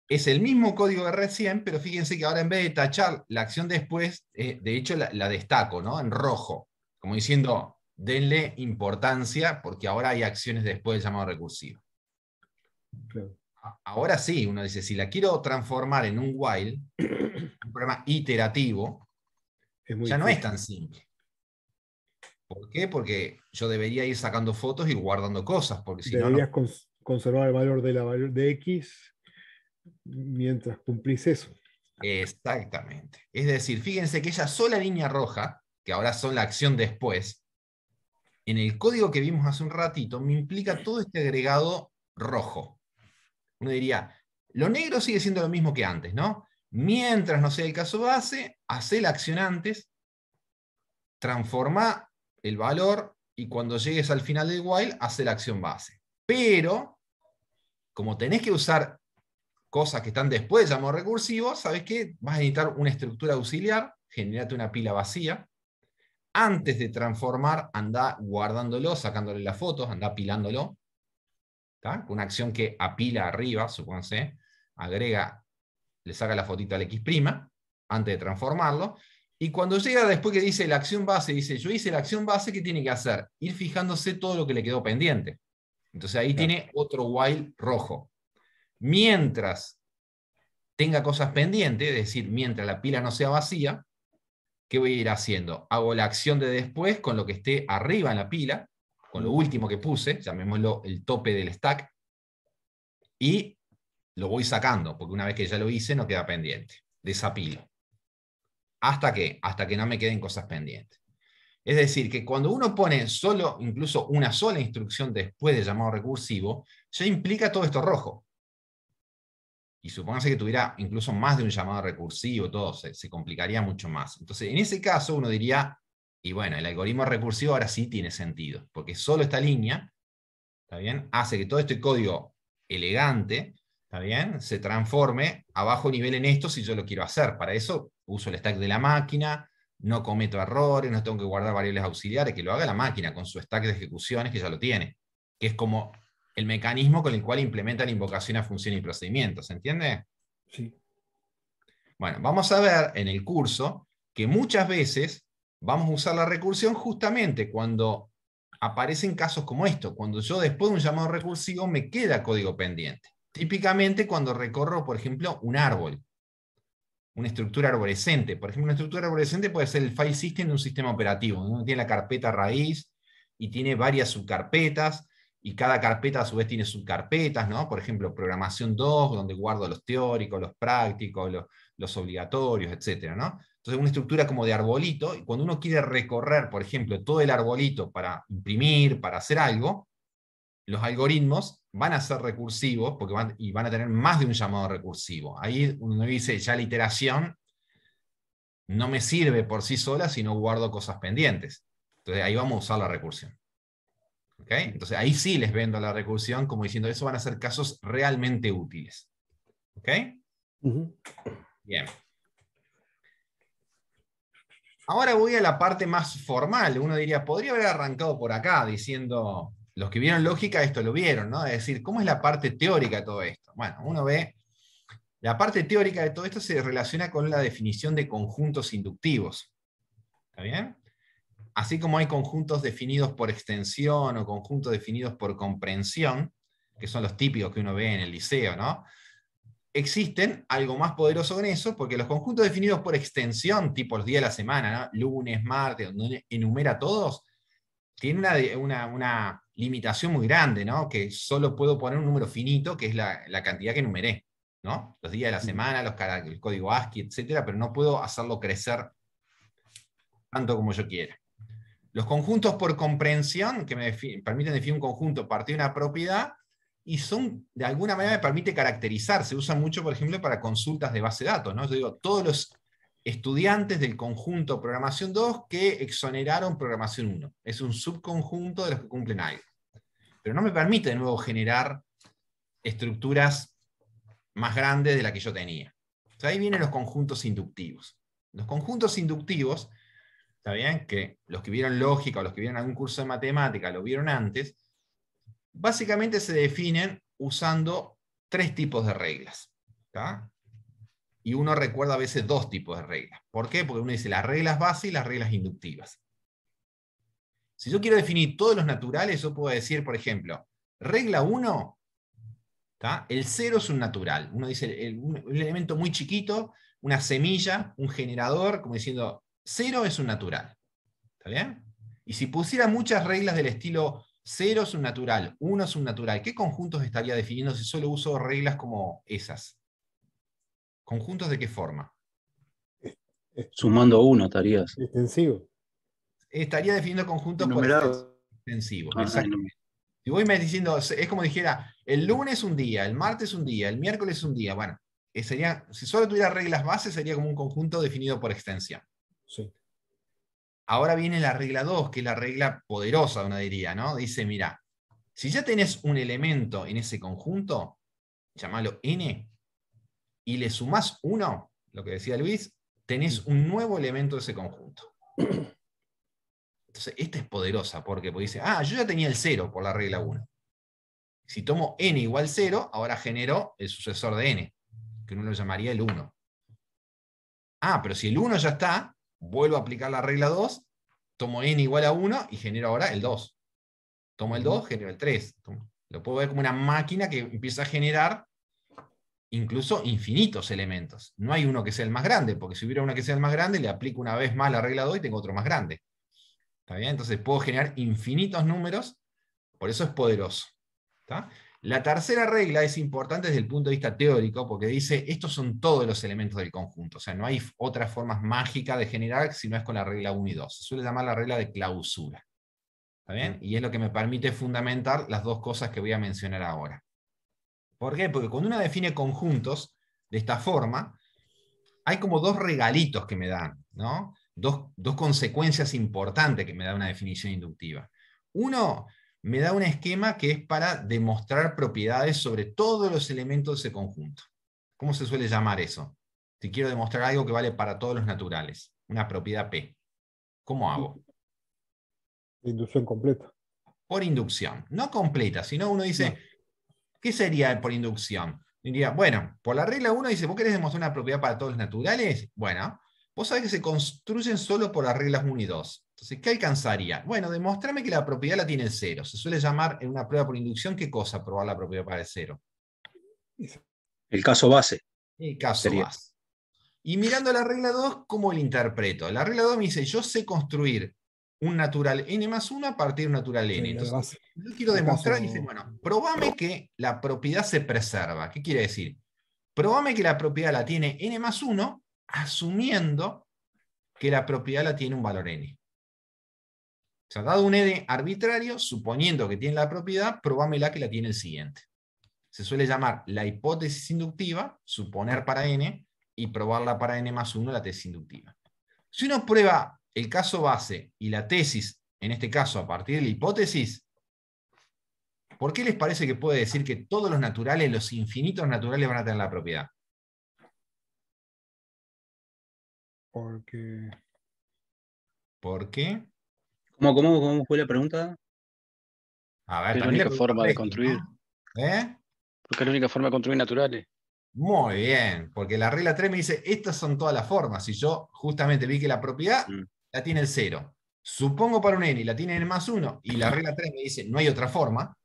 Es el mismo código de recién, pero fíjense que ahora en vez de tachar la acción después, de hecho la destaco, ¿no? En rojo, como diciendo, denle importancia porque ahora hay acciones después del llamado recursivo. Claro. Ahora sí, uno dice, si la quiero transformar en un while, un programa iterativo, Es muy ya no es difícil. tan simple. ¿Por qué? Porque yo debería ir sacando fotos y guardando cosas, porque si no, Deberías no. conservar el valor de la valor de X mientras cumplís eso. Exactamente. Es decir, fíjense que esa sola línea roja, que ahora son la acción después, en el código que vimos hace un ratito, me implica todo este agregado rojo. Uno diría, lo negro sigue siendo lo mismo que antes, ¿no? Mientras no sea el caso base, hace la acción antes, transforma el valor y cuando llegues al final del while, hace la acción base. Pero, como tenés que usar cosas que están después del llamado recursivo, ¿sabes qué? Vas a necesitar una estructura auxiliar, generate una pila vacía. Antes de transformar, anda guardándolo, sacándole las fotos, anda apilándolo. ¿Tá? Una acción que apila arriba, supónganse, agrega, le saca la fotito al X', antes de transformarlo. Y cuando llega después que dice la acción base, dice, yo hice la acción base, ¿qué tiene que hacer? Ir fijándose todo lo que le quedó pendiente. Entonces ahí tiene otro while rojo. Mientras tenga cosas pendientes, es decir, mientras la pila no sea vacía, ¿qué voy a ir haciendo? Hago la acción de después con lo que esté arriba en la pila, con lo último que puse, llamémoslo el tope del stack, y lo voy sacando, porque una vez que ya lo hice no queda pendiente, desapilo. ¿Hasta qué? Hasta que no me queden cosas pendientes. Es decir, que cuando uno pone solo, incluso una sola instrucción después del llamado recursivo, ya implica todo esto rojo. Y supóngase que tuviera incluso más de un llamado recursivo, todo se complicaría mucho más. Entonces, en ese caso uno diría, y bueno, el algoritmo recursivo ahora sí tiene sentido, porque solo esta línea, ¿está bien?, hace que todo este código elegante, ¿está bien?, se transforme a bajo nivel en esto si yo lo quiero hacer. Para eso uso el stack de la máquina, no cometo errores, no tengo que guardar variables auxiliares, que lo haga la máquina con su stack de ejecuciones que ya lo tiene, que es como el mecanismo con el cual implementa la invocación a funciones y procedimientos. ¿Se entiende? Sí. Bueno, vamos a ver en el curso que muchas veces vamos a usar la recursión justamente cuando aparecen casos como esto, cuando yo después de un llamado recursivo me queda código pendiente. Típicamente cuando recorro, por ejemplo, un árbol, una estructura arborescente. Por ejemplo, una estructura arborescente puede ser el file system de un sistema operativo. Uno tiene la carpeta raíz y tiene varias subcarpetas, y cada carpeta a su vez tiene subcarpetas, ¿no? Por ejemplo, programación 2, donde guardo los teóricos, los prácticos, los obligatorios, etc., ¿no? Entonces, una estructura como de arbolito, y cuando uno quiere recorrer, por ejemplo, todo el arbolito para imprimir, para hacer algo, los algoritmos van a ser recursivos porque van a tener más de un llamado recursivo. Ahí uno dice, ya la iteración no me sirve por sí sola si no guardo cosas pendientes. Entonces ahí vamos a usar la recursión. ¿Okay? Entonces ahí sí les vendo la recursión como diciendo, eso van a ser casos realmente útiles. ¿Ok? Bien. Ahora voy a la parte más formal. Uno diría, podría haber arrancado por acá diciendo, los que vieron lógica esto lo vieron, ¿no? Es decir, ¿cómo es la parte teórica de todo esto? Bueno, uno ve, la parte teórica de todo esto se relaciona con la definición de conjuntos inductivos. ¿Está bien? Así como hay conjuntos definidos por extensión o conjuntos definidos por comprensión, que son los típicos que uno ve en el liceo, ¿no? Existen algo más poderoso en eso, porque los conjuntos definidos por extensión, tipo los días de la semana, ¿no? Lunes, martes, donde enumera todos, tienen una limitación muy grande, ¿no? Que solo puedo poner un número finito, que es la cantidad que enumeré, ¿no? Los días de la semana, el código ASCII, etcétera, pero no puedo hacerlo crecer tanto como yo quiera. Los conjuntos por comprensión, que me permiten definir un conjunto a partir de una propiedad, y son, de alguna manera, me permite caracterizar. Se usa mucho, por ejemplo, para consultas de base de datos, ¿no? Yo digo, todos los estudiantes del conjunto programación 2 que exoneraron programación 1. Es un subconjunto de los que cumplen algo. Pero no me permite, de nuevo, generar estructuras más grandes de la que yo tenía. Entonces, ahí vienen los conjuntos inductivos. Los conjuntos inductivos, ¿está bien? Que los que vieron lógica o los que vieron algún curso de matemática lo vieron antes, básicamente se definen usando 3 tipos de reglas. ¿Está? Y uno recuerda a veces 2 tipos de reglas. ¿Por qué? Porque uno dice las reglas base y las reglas inductivas. Si yo quiero definir todos los naturales, yo puedo decir, por ejemplo, regla 1, ¿está? El 0 es un natural. Uno dice un elemento muy chiquito, una semilla, un generador, como diciendo, 0 es un natural. ¿Está bien? Y si pusiera muchas reglas del estilo 0 es un natural, 1 es un natural, ¿qué conjuntos estaría definiendo si solo uso reglas como esas? ¿Conjuntos de qué forma? Sumando 1 estarías. Extensivo. Estaría definiendo conjuntos por Enumerado. extensivos. Ah, Exactamente. Si voy me diciendo, es como dijera, el lunes un día, el martes un día, el miércoles un día. Bueno, sería, si solo tuviera reglas bases, sería como un conjunto definido por extensión. Sí. Ahora viene la regla 2, que es la regla poderosa, uno diría, ¿no? Dice, mira, si ya tenés un elemento en ese conjunto, llamalo n, y le sumás 1, lo que decía Luis, tenés un nuevo elemento de ese conjunto. Entonces, esta es poderosa, porque dice, yo ya tenía el 0 por la regla 1. Si tomo n igual 0, ahora genero el sucesor de n, que uno lo llamaría el 1. Pero si el 1 ya está, vuelvo a aplicar la regla 2, tomo n igual a 1 y genero ahora el 2. Tomo el 2, genero el 3. Lo puedo ver como una máquina que empieza a generar incluso infinitos elementos. No hay uno que sea el más grande, porque si hubiera uno que sea el más grande, le aplico una vez más la regla 2 y tengo otro más grande. ¿Está bien? Entonces puedo generar infinitos números, por eso es poderoso. ¿Está? La tercera regla es importante desde el punto de vista teórico, porque dice, estos son todos los elementos del conjunto. O sea, no hay otras formas mágicas de generar si no es con la regla 1 y 2. Se suele llamar la regla de clausura. ¿Está bien? Y es lo que me permite fundamentar las dos cosas que voy a mencionar ahora. ¿Por qué? Porque cuando uno define conjuntos de esta forma, hay como dos regalitos que me dan, ¿no? Dos consecuencias importantes que me da una definición inductiva. Uno, me da un esquema que es para demostrar propiedades sobre todos los elementos de ese conjunto. ¿Cómo se suele llamar eso? Si quiero demostrar algo que vale para todos los naturales, una propiedad P. ¿Cómo hago? Inducción completa. Por inducción. No completa, sino uno dice, ¿qué sería por inducción? Diría, bueno, por la regla 1 dice, ¿vos querés demostrar una propiedad para todos los naturales? Bueno, vos sabés que se construyen solo por las reglas 1 y 2. Entonces, ¿qué alcanzaría? Bueno, demostrame que la propiedad la tiene el 0. Se suele llamar en una prueba por inducción, ¿qué cosa probar la propiedad para el 0? El caso base. El caso sería. base. Y mirando la regla 2, ¿cómo la interpreto? La regla 2 me dice, yo sé construir un natural n más 1 a partir de un natural n. Entonces, yo quiero demostrar, dice, bueno, probame que la propiedad se preserva. ¿Qué quiere decir? Probame que la propiedad la tiene n más 1, asumiendo que la propiedad la tiene un valor n. O sea, dado un n arbitrario, suponiendo que tiene la propiedad, probámela que la tiene el siguiente. Se suele llamar la hipótesis inductiva, suponer para n, y probarla para n más 1 la tesis inductiva. Si uno prueba el caso base y la tesis, en este caso a partir de la hipótesis, ¿por qué les parece que puede decir que todos los naturales, los infinitos naturales, van a tener la propiedad? Porque... ¿Por qué? ¿Cómo fue la pregunta? A ver, Es la también única le forma de esto, construir. ¿no? ¿Eh? Porque es la única forma de construir naturales. Muy bien, porque la regla 3 me dice, estas son todas las formas. Si yo justamente vi que la propiedad la tiene el 0, supongo para un n y la tiene n más 1, y la regla 3 me dice, no hay otra forma.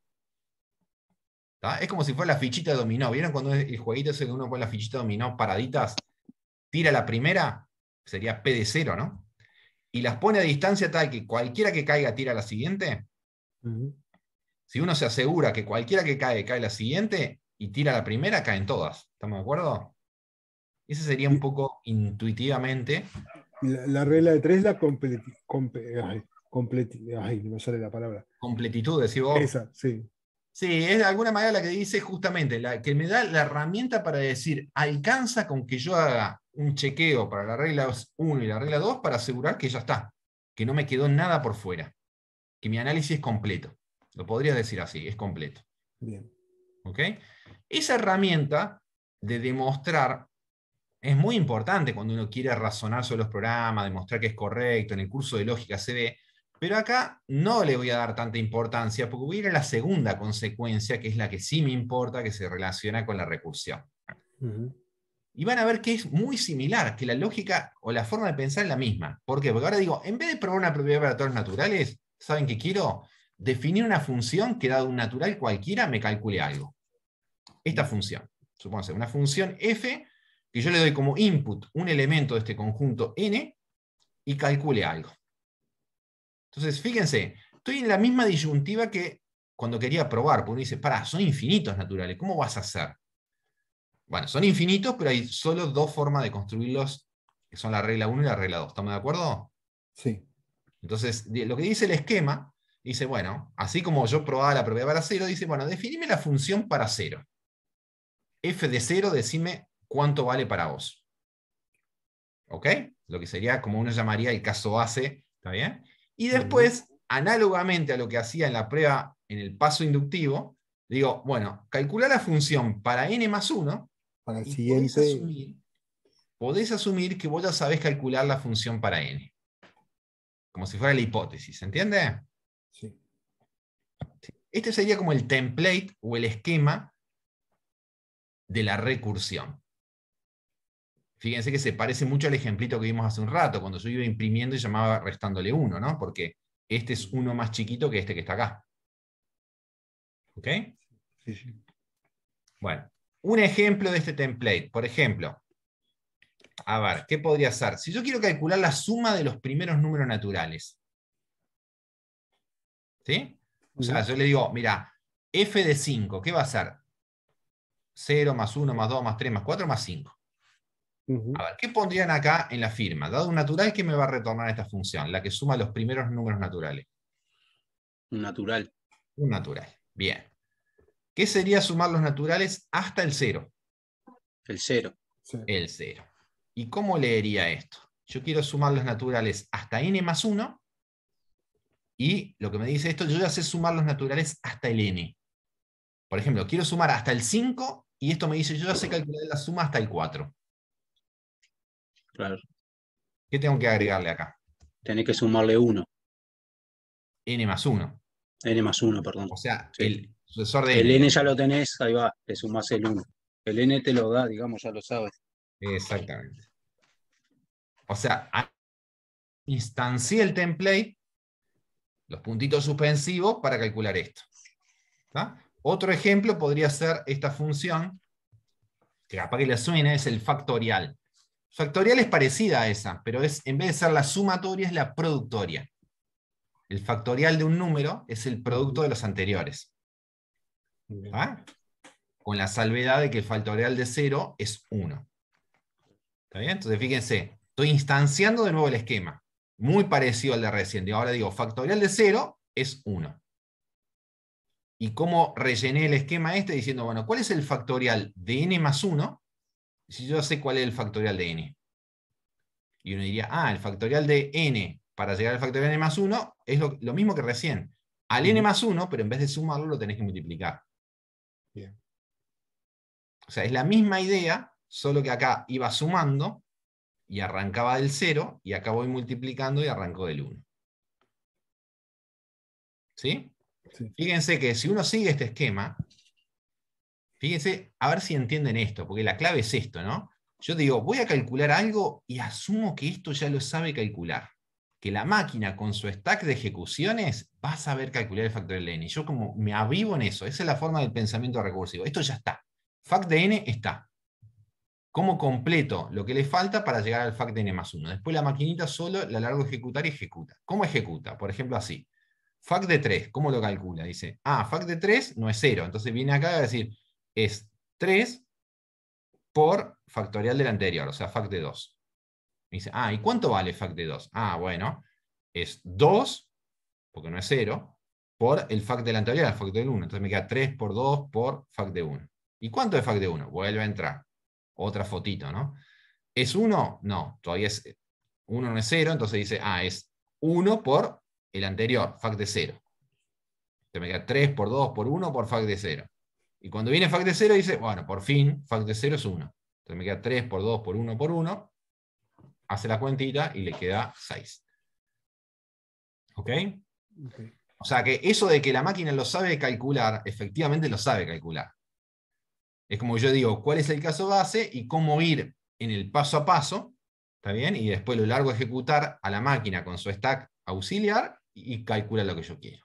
¿Tá? Es como si fuera la fichita de dominó. ¿Vieron cuando el jueguito ese que uno pone la fichita de dominó paraditas? Tira la primera, sería P de 0, ¿no? Y las pone a distancia tal que cualquiera que caiga tira la siguiente. Si uno se asegura que cualquiera que cae la siguiente y tira la primera, caen todas. ¿Estamos de acuerdo? Ese sería un poco intuitivamente. La regla de 3 es la no me sale la palabra. Completitud, decís vos. Esa, sí. Sí, es de alguna manera la que dice justamente, la que me da la herramienta para decir, alcanza con que yo haga un chequeo para la regla 1 y la regla 2 para asegurar que ya está, que no me quedó nada por fuera, que mi análisis es completo. Lo podría decir así, es completo. Bien. ¿Ok? Esa herramienta de demostrar es muy importante cuando uno quiere razonar sobre los programas, demostrar que es correcto, en el curso de lógica se ve, pero acá no le voy a dar tanta importancia porque voy a ir a la segunda consecuencia, que es la que sí me importa, que se relaciona con la recursión. Y van a ver que es muy similar, que la lógica o la forma de pensar es la misma. ¿Por qué? Porque ahora digo, en vez de probar una propiedad para todos los naturales, ¿saben qué quiero? Definir una función que dado un natural cualquiera me calcule algo. Esta función, supóngase, una función f, que yo le doy como input un elemento de este conjunto n, y calcule algo. Entonces, fíjense, estoy en la misma disyuntiva que cuando quería probar, porque uno dice, pará, son infinitos naturales, ¿cómo vas a hacer? Bueno, son infinitos, pero hay solo dos formas de construirlos, que son la regla 1 y la regla 2. ¿Estamos de acuerdo? Sí. Entonces, lo que dice el esquema, dice, bueno, así como yo probaba la propiedad para 0, dice, bueno, definime la función para 0. F de 0, decime cuánto vale para vos. ¿Ok? Lo que sería como uno llamaría el caso base, ¿está bien? Y después, análogamente a lo que hacía en la prueba, en el paso inductivo, digo, bueno, calcula la función para n más 1, Para el y siguiente. podés asumir que vos ya sabés calcular la función para n. Como si fuera la hipótesis, ¿entiende? Sí. Este sería como el template o el esquema de la recursión. Fíjense que se parece mucho al ejemplito que vimos hace un rato, cuando yo iba imprimiendo y llamaba restándole 1, ¿no? Porque este es uno más chiquito que este que está acá. ¿Ok? Sí, sí. Bueno, un ejemplo de este template. Por ejemplo, a ver, ¿qué podría ser? Si yo quiero calcular la suma de los primeros números naturales. ¿Sí? O sea, yo le digo, mira, f de 5, ¿qué va a ser? 0 más 1 más 2 más 3 más 4 más 5. A ver, ¿qué pondrían acá en la firma? Dado un natural, ¿qué me va a retornar esta función? La que suma los primeros números naturales. Un natural. Un natural. Bien. ¿Qué sería sumar los naturales hasta el 0? El 0. Sí. El 0. ¿Y cómo leería esto? Yo quiero sumar los naturales hasta n más 1, y lo que me dice esto, yo ya sé sumar los naturales hasta el n. Por ejemplo, quiero sumar hasta el 5, y esto me dice, yo ya sé calcular la suma hasta el 4. Claro. ¿Qué tengo que agregarle acá? Tenés que sumarle 1. N más 1. N más 1, perdón. O sea, Sí. el sucesor de El n. N Digamos. ya lo tenés, ahí va, le sumás el 1. El N te lo da, digamos, ya lo sabes. Exactamente. O sea, instancié el template, los puntitos suspensivos, para calcular esto. ¿Tá? Otro ejemplo podría ser esta función, que capaz que le suena, es el factorial. Factorial es parecida a esa, pero en vez de ser la sumatoria, es la productoria. El factorial de un número es el producto de los anteriores. ¿Tá? Con la salvedad de que el factorial de 0 es 1. ¿Está bien? Entonces fíjense, estoy instanciando de nuevo el esquema. Muy parecido al de recién. Ahora digo, factorial de 0 es 1. ¿Y cómo rellené el esquema este? Diciendo, bueno, ¿cuál es el factorial de n más 1? Si yo sé cuál es el factorial de n. Y uno diría, el factorial de n para llegar al factorial de n más 1 es lo mismo que recién. Al n más 1, pero en vez de sumarlo lo tenés que multiplicar. Bien. O sea, es la misma idea, solo que acá iba sumando y arrancaba del 0, y acá voy multiplicando y arranco del 1. ¿Sí? Sí. Fíjense que si uno sigue este esquema, fíjense, a ver si entienden esto, porque la clave es esto, ¿no? Yo digo, voy a calcular algo y asumo que esto ya lo sabe calcular. Que la máquina con su stack de ejecuciones va a saber calcular el factorial de n. Yo como me avivo en eso, esa es la forma del pensamiento recursivo. Esto ya está. Fact de n está. ¿Cómo completo lo que le falta para llegar al fact de n más 1? Después la maquinita solo la largo a ejecutar y ejecuta. ¿Cómo ejecuta? Por ejemplo así. Fact de 3, ¿cómo lo calcula? Dice, fact de 3 no es 0. Entonces viene acá y va a decir, es 3 por factorial del anterior, o sea, fact de 2. Dice, ¿y cuánto vale fact de 2? Bueno, es 2, porque no es 0, por el fact del anterior, el fact del 1. Entonces me queda 3 por 2 por fact de 1. ¿Y cuánto es fact de 1? Vuelve a entrar. Otra fotito, ¿no? ¿Es 1? No, todavía es 1, no es 0, entonces dice, es 1 por el anterior, fact de 0. Entonces me queda 3 por 2 por 1 por fact de 0. Y cuando viene fact de 0 dice, bueno, por fin, fact de 0 es 1. Entonces me queda 3 por 2 por 1 por 1, hace la cuentita y le queda 6. ¿Ok? O sea que eso de que la máquina lo sabe calcular, efectivamente lo sabe calcular. Es como yo digo, ¿cuál es el caso base y cómo ir en el paso a paso? ¿Está bien? Y después lo largo a ejecutar a la máquina con su stack auxiliar y calcula lo que yo quiero.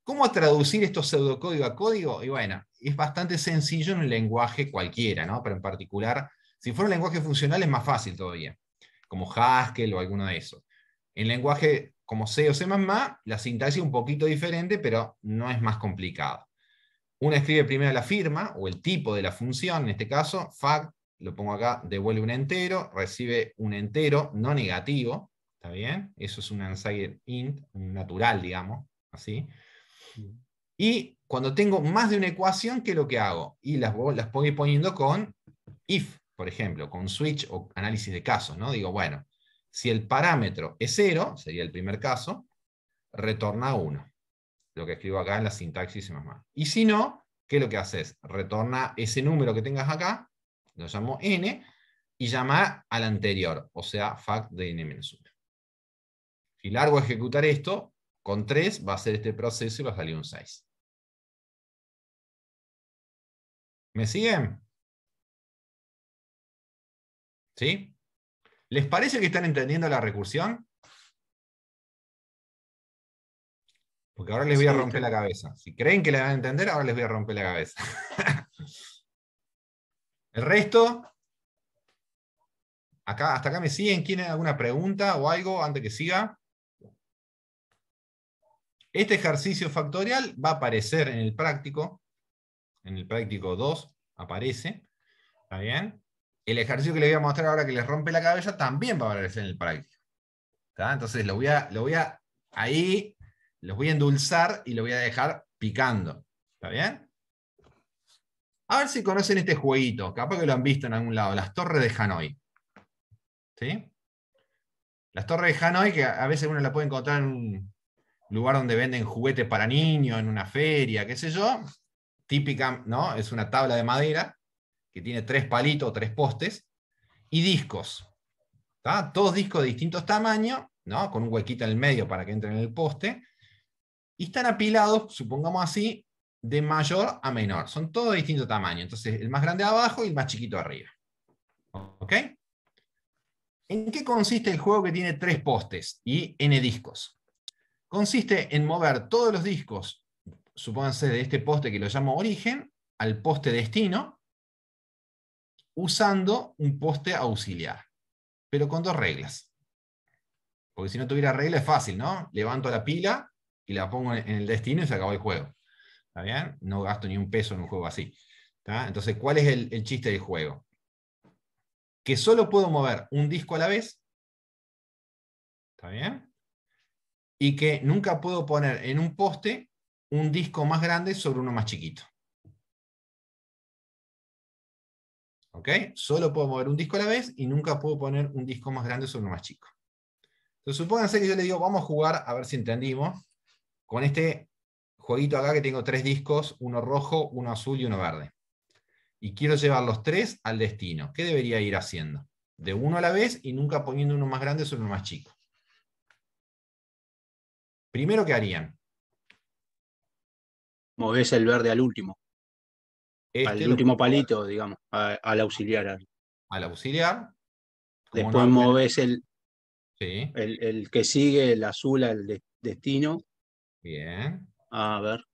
¿Cómo traducir estos pseudocódigo a código? Y bueno, es bastante sencillo en un lenguaje cualquiera, ¿no? Pero en particular, si fuera un lenguaje funcional es más fácil todavía, como Haskell o alguno de esos. En lenguaje como C o C++, la sintaxis es un poquito diferente, pero no es más complicado. Uno escribe primero la firma, o el tipo de la función, en este caso, fact, lo pongo acá, devuelve un entero, recibe un entero no negativo, ¿está bien? Eso es un unsigned int, un natural, digamos, así. Y cuando tengo más de una ecuación, ¿qué es lo que hago? Y las voy poniendo con if, por ejemplo, con switch o análisis de casos, ¿no? Digo, bueno, si el parámetro es 0, sería el primer caso, retorna 1. Lo que escribo acá en la sintaxis más. Y si no, ¿qué es lo que haces? Retorna ese número que tengas acá, lo llamo n, y llama al anterior, o sea, fact de n-1. Si largo a ejecutar esto, con 3 va a ser este proceso y va a salir un 6. ¿Me siguen? ¿Sí? ¿Les parece que están entendiendo la recursión? Porque ahora les voy a Sí, romper la cabeza. Si creen que la van a entender, ahora les voy a romper la cabeza. El resto, hasta acá me siguen. ¿Tienen alguna pregunta o algo antes que siga? Este ejercicio factorial va a aparecer en el práctico 2 aparece, ¿está bien? El ejercicio que les voy a mostrar ahora que les rompe la cabeza también va a aparecer en el práctico. ¿Está? Entonces ahí los voy a endulzar y lo voy a dejar picando. ¿Está bien? A ver si conocen este jueguito, capaz que lo han visto en algún lado, las torres de Hanoi. ¿Sí? Las torres de Hanoi, que a veces uno la puede encontrar en un lugar donde venden juguetes para niños, en una feria, qué sé yo. Típica, ¿no? Es una tabla de madera que tiene 3 palitos, 3 postes, y discos. ¿Tá? Todos discos de distintos tamaños, ¿no? Con un huequito en el medio para que entren en el poste, y están apilados, supongamos así, de mayor a menor. Son todos de distinto tamaño. Entonces, el más grande abajo y el más chiquito arriba. ¿Ok? ¿En qué consiste el juego que tiene 3 postes y n discos? Consiste en mover todos los discos, supónganse de este poste que lo llamo origen, al poste destino, usando un poste auxiliar, pero con 2 reglas. Porque si no tuviera regla es fácil, ¿no? Levanto la pila y la pongo en el destino y se acabó el juego. ¿Está bien? No gasto ni un peso en un juego así. ¿Está? Entonces, ¿cuál es el chiste del juego? Que solo puedo mover un disco a la vez. ¿Está bien? Y que nunca puedo poner en un poste un disco más grande sobre uno más chiquito. ¿Ok? Solo puedo mover un disco a la vez y nunca puedo poner un disco más grande sobre uno más chico. Entonces, supónganse que yo le digo, vamos a jugar, a ver si entendimos, con este jueguito acá que tengo 3 discos, uno rojo, uno azul y uno verde. Y quiero llevar los 3 al destino. ¿Qué debería ir haciendo? De uno a la vez y nunca poniendo uno más grande sobre uno más chico. Primero, ¿qué harían? Movés el verde al último Este lo puedo mover palito, digamos, al auxiliar. al auxiliar. Como no Después había... movés Sí, el que sigue, el azul al destino. bien. A ver,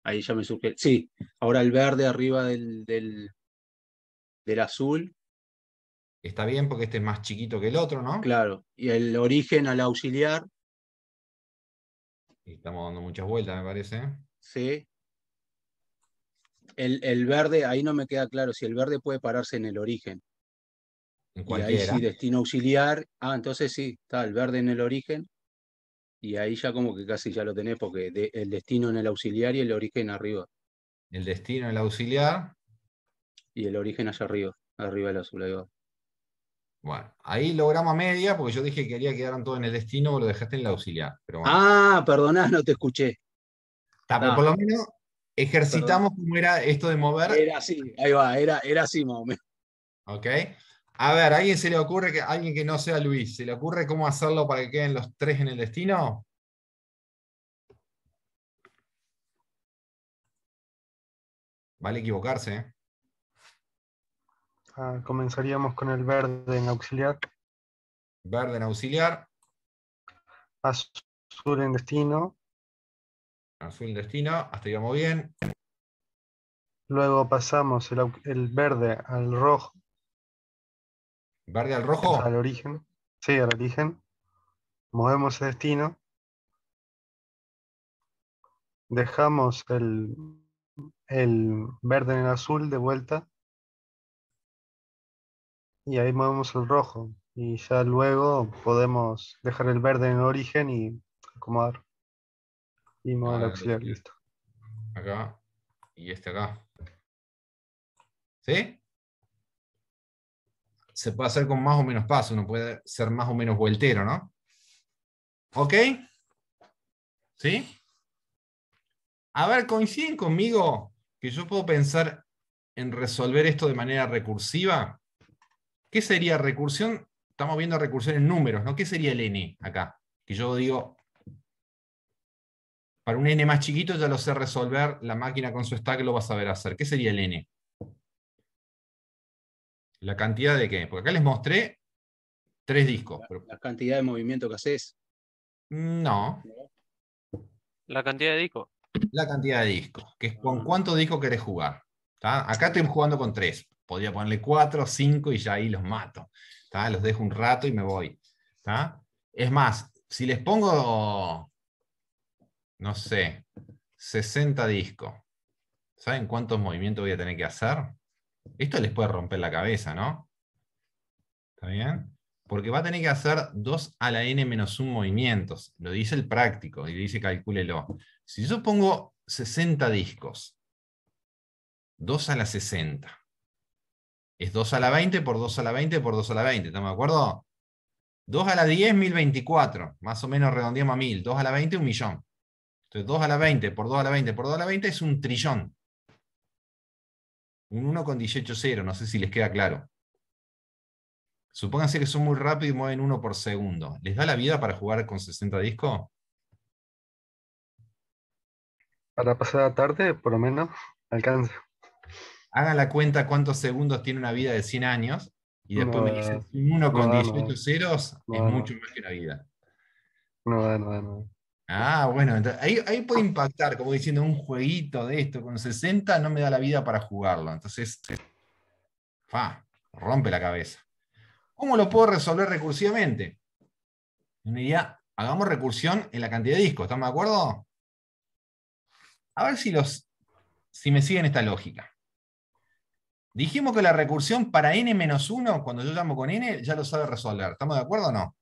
ahí ya me surge. Sí, ahora el verde arriba del azul, Está bien porque este es más chiquito que el otro, ¿no? claro. Y el origen al auxiliar, Y estamos dando muchas vueltas, me parece. sí. El verde, ahí no me queda claro si el verde puede pararse en el origen. En Y ahí cualquiera. sí, destino auxiliar. Ah, entonces sí, está el verde en el origen. Y ahí ya como que casi ya lo tenés, porque el destino en el auxiliar y el origen arriba. El destino, el auxiliar. Y el origen allá arriba del azul. Ahí va. Bueno, ahí logramos a media, porque yo dije que quería que quedaran todos en el destino, o lo dejaste en el auxiliar. Pero bueno. Ah, perdoná, no te escuché. Está, pero por Está, lo menos perdón. ejercitamos cómo era esto de mover. Era así, ahí va, era así más o menos. ¿Ok? A ver, ¿a alguien se le ocurre, alguien que no sea Luis, se le ocurre cómo hacerlo para que queden los 3 en el destino? Vale equivocarse, ¿eh? Comenzaríamos con el verde en auxiliar, Verde en auxiliar, azul en destino, azul en destino, hasta ahí vamos bien. luego pasamos el verde al rojo, Verde al o sea, rojo, al origen, sí, al origen, movemos el destino, dejamos el verde en el azul de vuelta y ahí movemos el rojo. Y ya luego podemos dejar el verde en el origen y acomodar y mover el Ahora, auxiliar, listo. acá y este acá. ¿Sí? Se puede hacer con más o menos paso, uno puede ser más o menos vueltero, ¿no? ¿Ok? ¿Sí? A ver, ¿coinciden conmigo que yo puedo pensar en resolver esto de manera recursiva? ¿Qué sería recursión? Estamos viendo recursión en números, ¿no? ¿Qué sería el n acá? Que yo digo, para un n más chiquito ya lo sé resolver, la máquina con su stack lo va a saber hacer. ¿Qué sería el n? ¿La cantidad de qué? Porque acá les mostré 3 discos. Pero La cantidad de movimiento que haces. no, La cantidad de discos. la cantidad de discos. Que es con cuántos discos querés jugar. ¿Tá? Acá estoy jugando con 3. Podría ponerle 4, 5 y ya ahí los mato. ¿Tá? Los dejo un rato y me voy. ¿Tá? Es más, si les pongo, no sé, 60 discos, ¿saben cuántos movimientos voy a tener que hacer? Esto les puede romper la cabeza, ¿no? ¿Está bien? Porque va a tener que hacer 2 a la n-1 movimientos. Lo dice el práctico y dice calcúlelo. Si yo pongo 60 discos, 2 a la 60, es 2 a la 20 por 2 a la 20 por 2 a la 20, ¿estamos de acuerdo? 2 a la 10, 1024, más o menos redondeamos a 1000. 2 a la 20, 1.000.000. Entonces 2 a la 20 por 2 a la 20 por 2 a la 20 es un trillón. Un 1,18,0, no sé si les queda claro. Supónganse que son muy rápidos y mueven 1 por segundo. ¿Les da la vida para jugar con 60 discos? Para pasar la tarde, por lo menos, alcanza. Hagan la cuenta cuántos segundos tiene una vida de 100 años y después No me da, dicen si un 1 no con da, 18 ceros es no mucho da, más que una vida. no da, no da, no da. Ah, bueno, entonces, ahí puede impactar, como diciendo, un jueguito de esto con 60 no me da la vida para jugarlo. Entonces, rompe la cabeza. ¿Cómo lo puedo resolver recursivamente? Yo me diría, hagamos recursión en la cantidad de discos, ¿estamos de acuerdo? A ver si me siguen esta lógica. Dijimos que la recursión para n-1, cuando yo llamo con n, ya lo sabe resolver. ¿Estamos de acuerdo o no?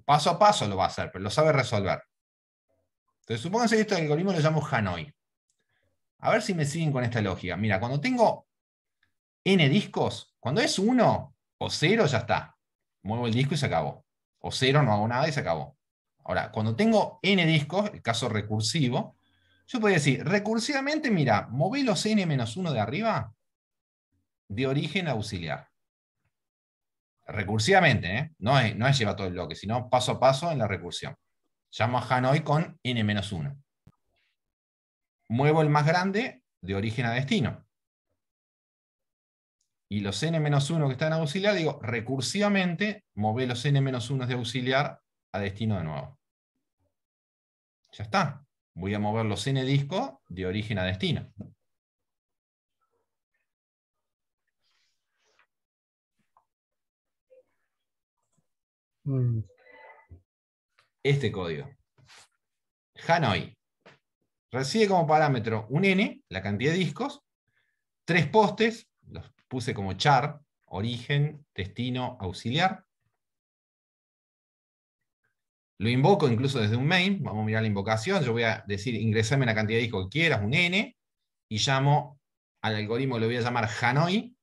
Paso a paso lo va a hacer, pero lo sabe resolver. Entonces, supónganse que este algoritmo lo llamo Hanoi. A ver si me siguen con esta lógica. Mira, cuando tengo n discos, cuando es 1 o 0, ya está. Muevo el disco y se acabó. O 0, no hago nada y se acabó. Ahora, cuando tengo n discos, el caso recursivo, yo podría decir, recursivamente, mira, moví los n-1 de arriba de origen a auxiliar. Recursivamente, ¿eh? No es llevar todo el bloque, sino paso a paso en la recursión. Llamo a Hanoi con n-1. Muevo el más grande de origen a destino. Y los n-1 que están en auxiliar, digo, recursivamente, move los n-1 de auxiliar a destino de nuevo. Ya está. Voy a mover los n discos de origen a destino. Este código. Hanoi recibe como parámetro un n, la cantidad de discos, 3 postes, los puse como char, origen, destino, auxiliar. Lo invoco incluso desde un main, vamos a mirar la invocación, yo voy a decir ingresame la cantidad de discos que quieras, un n, y llamo al algoritmo, lo voy a llamar Hanoi,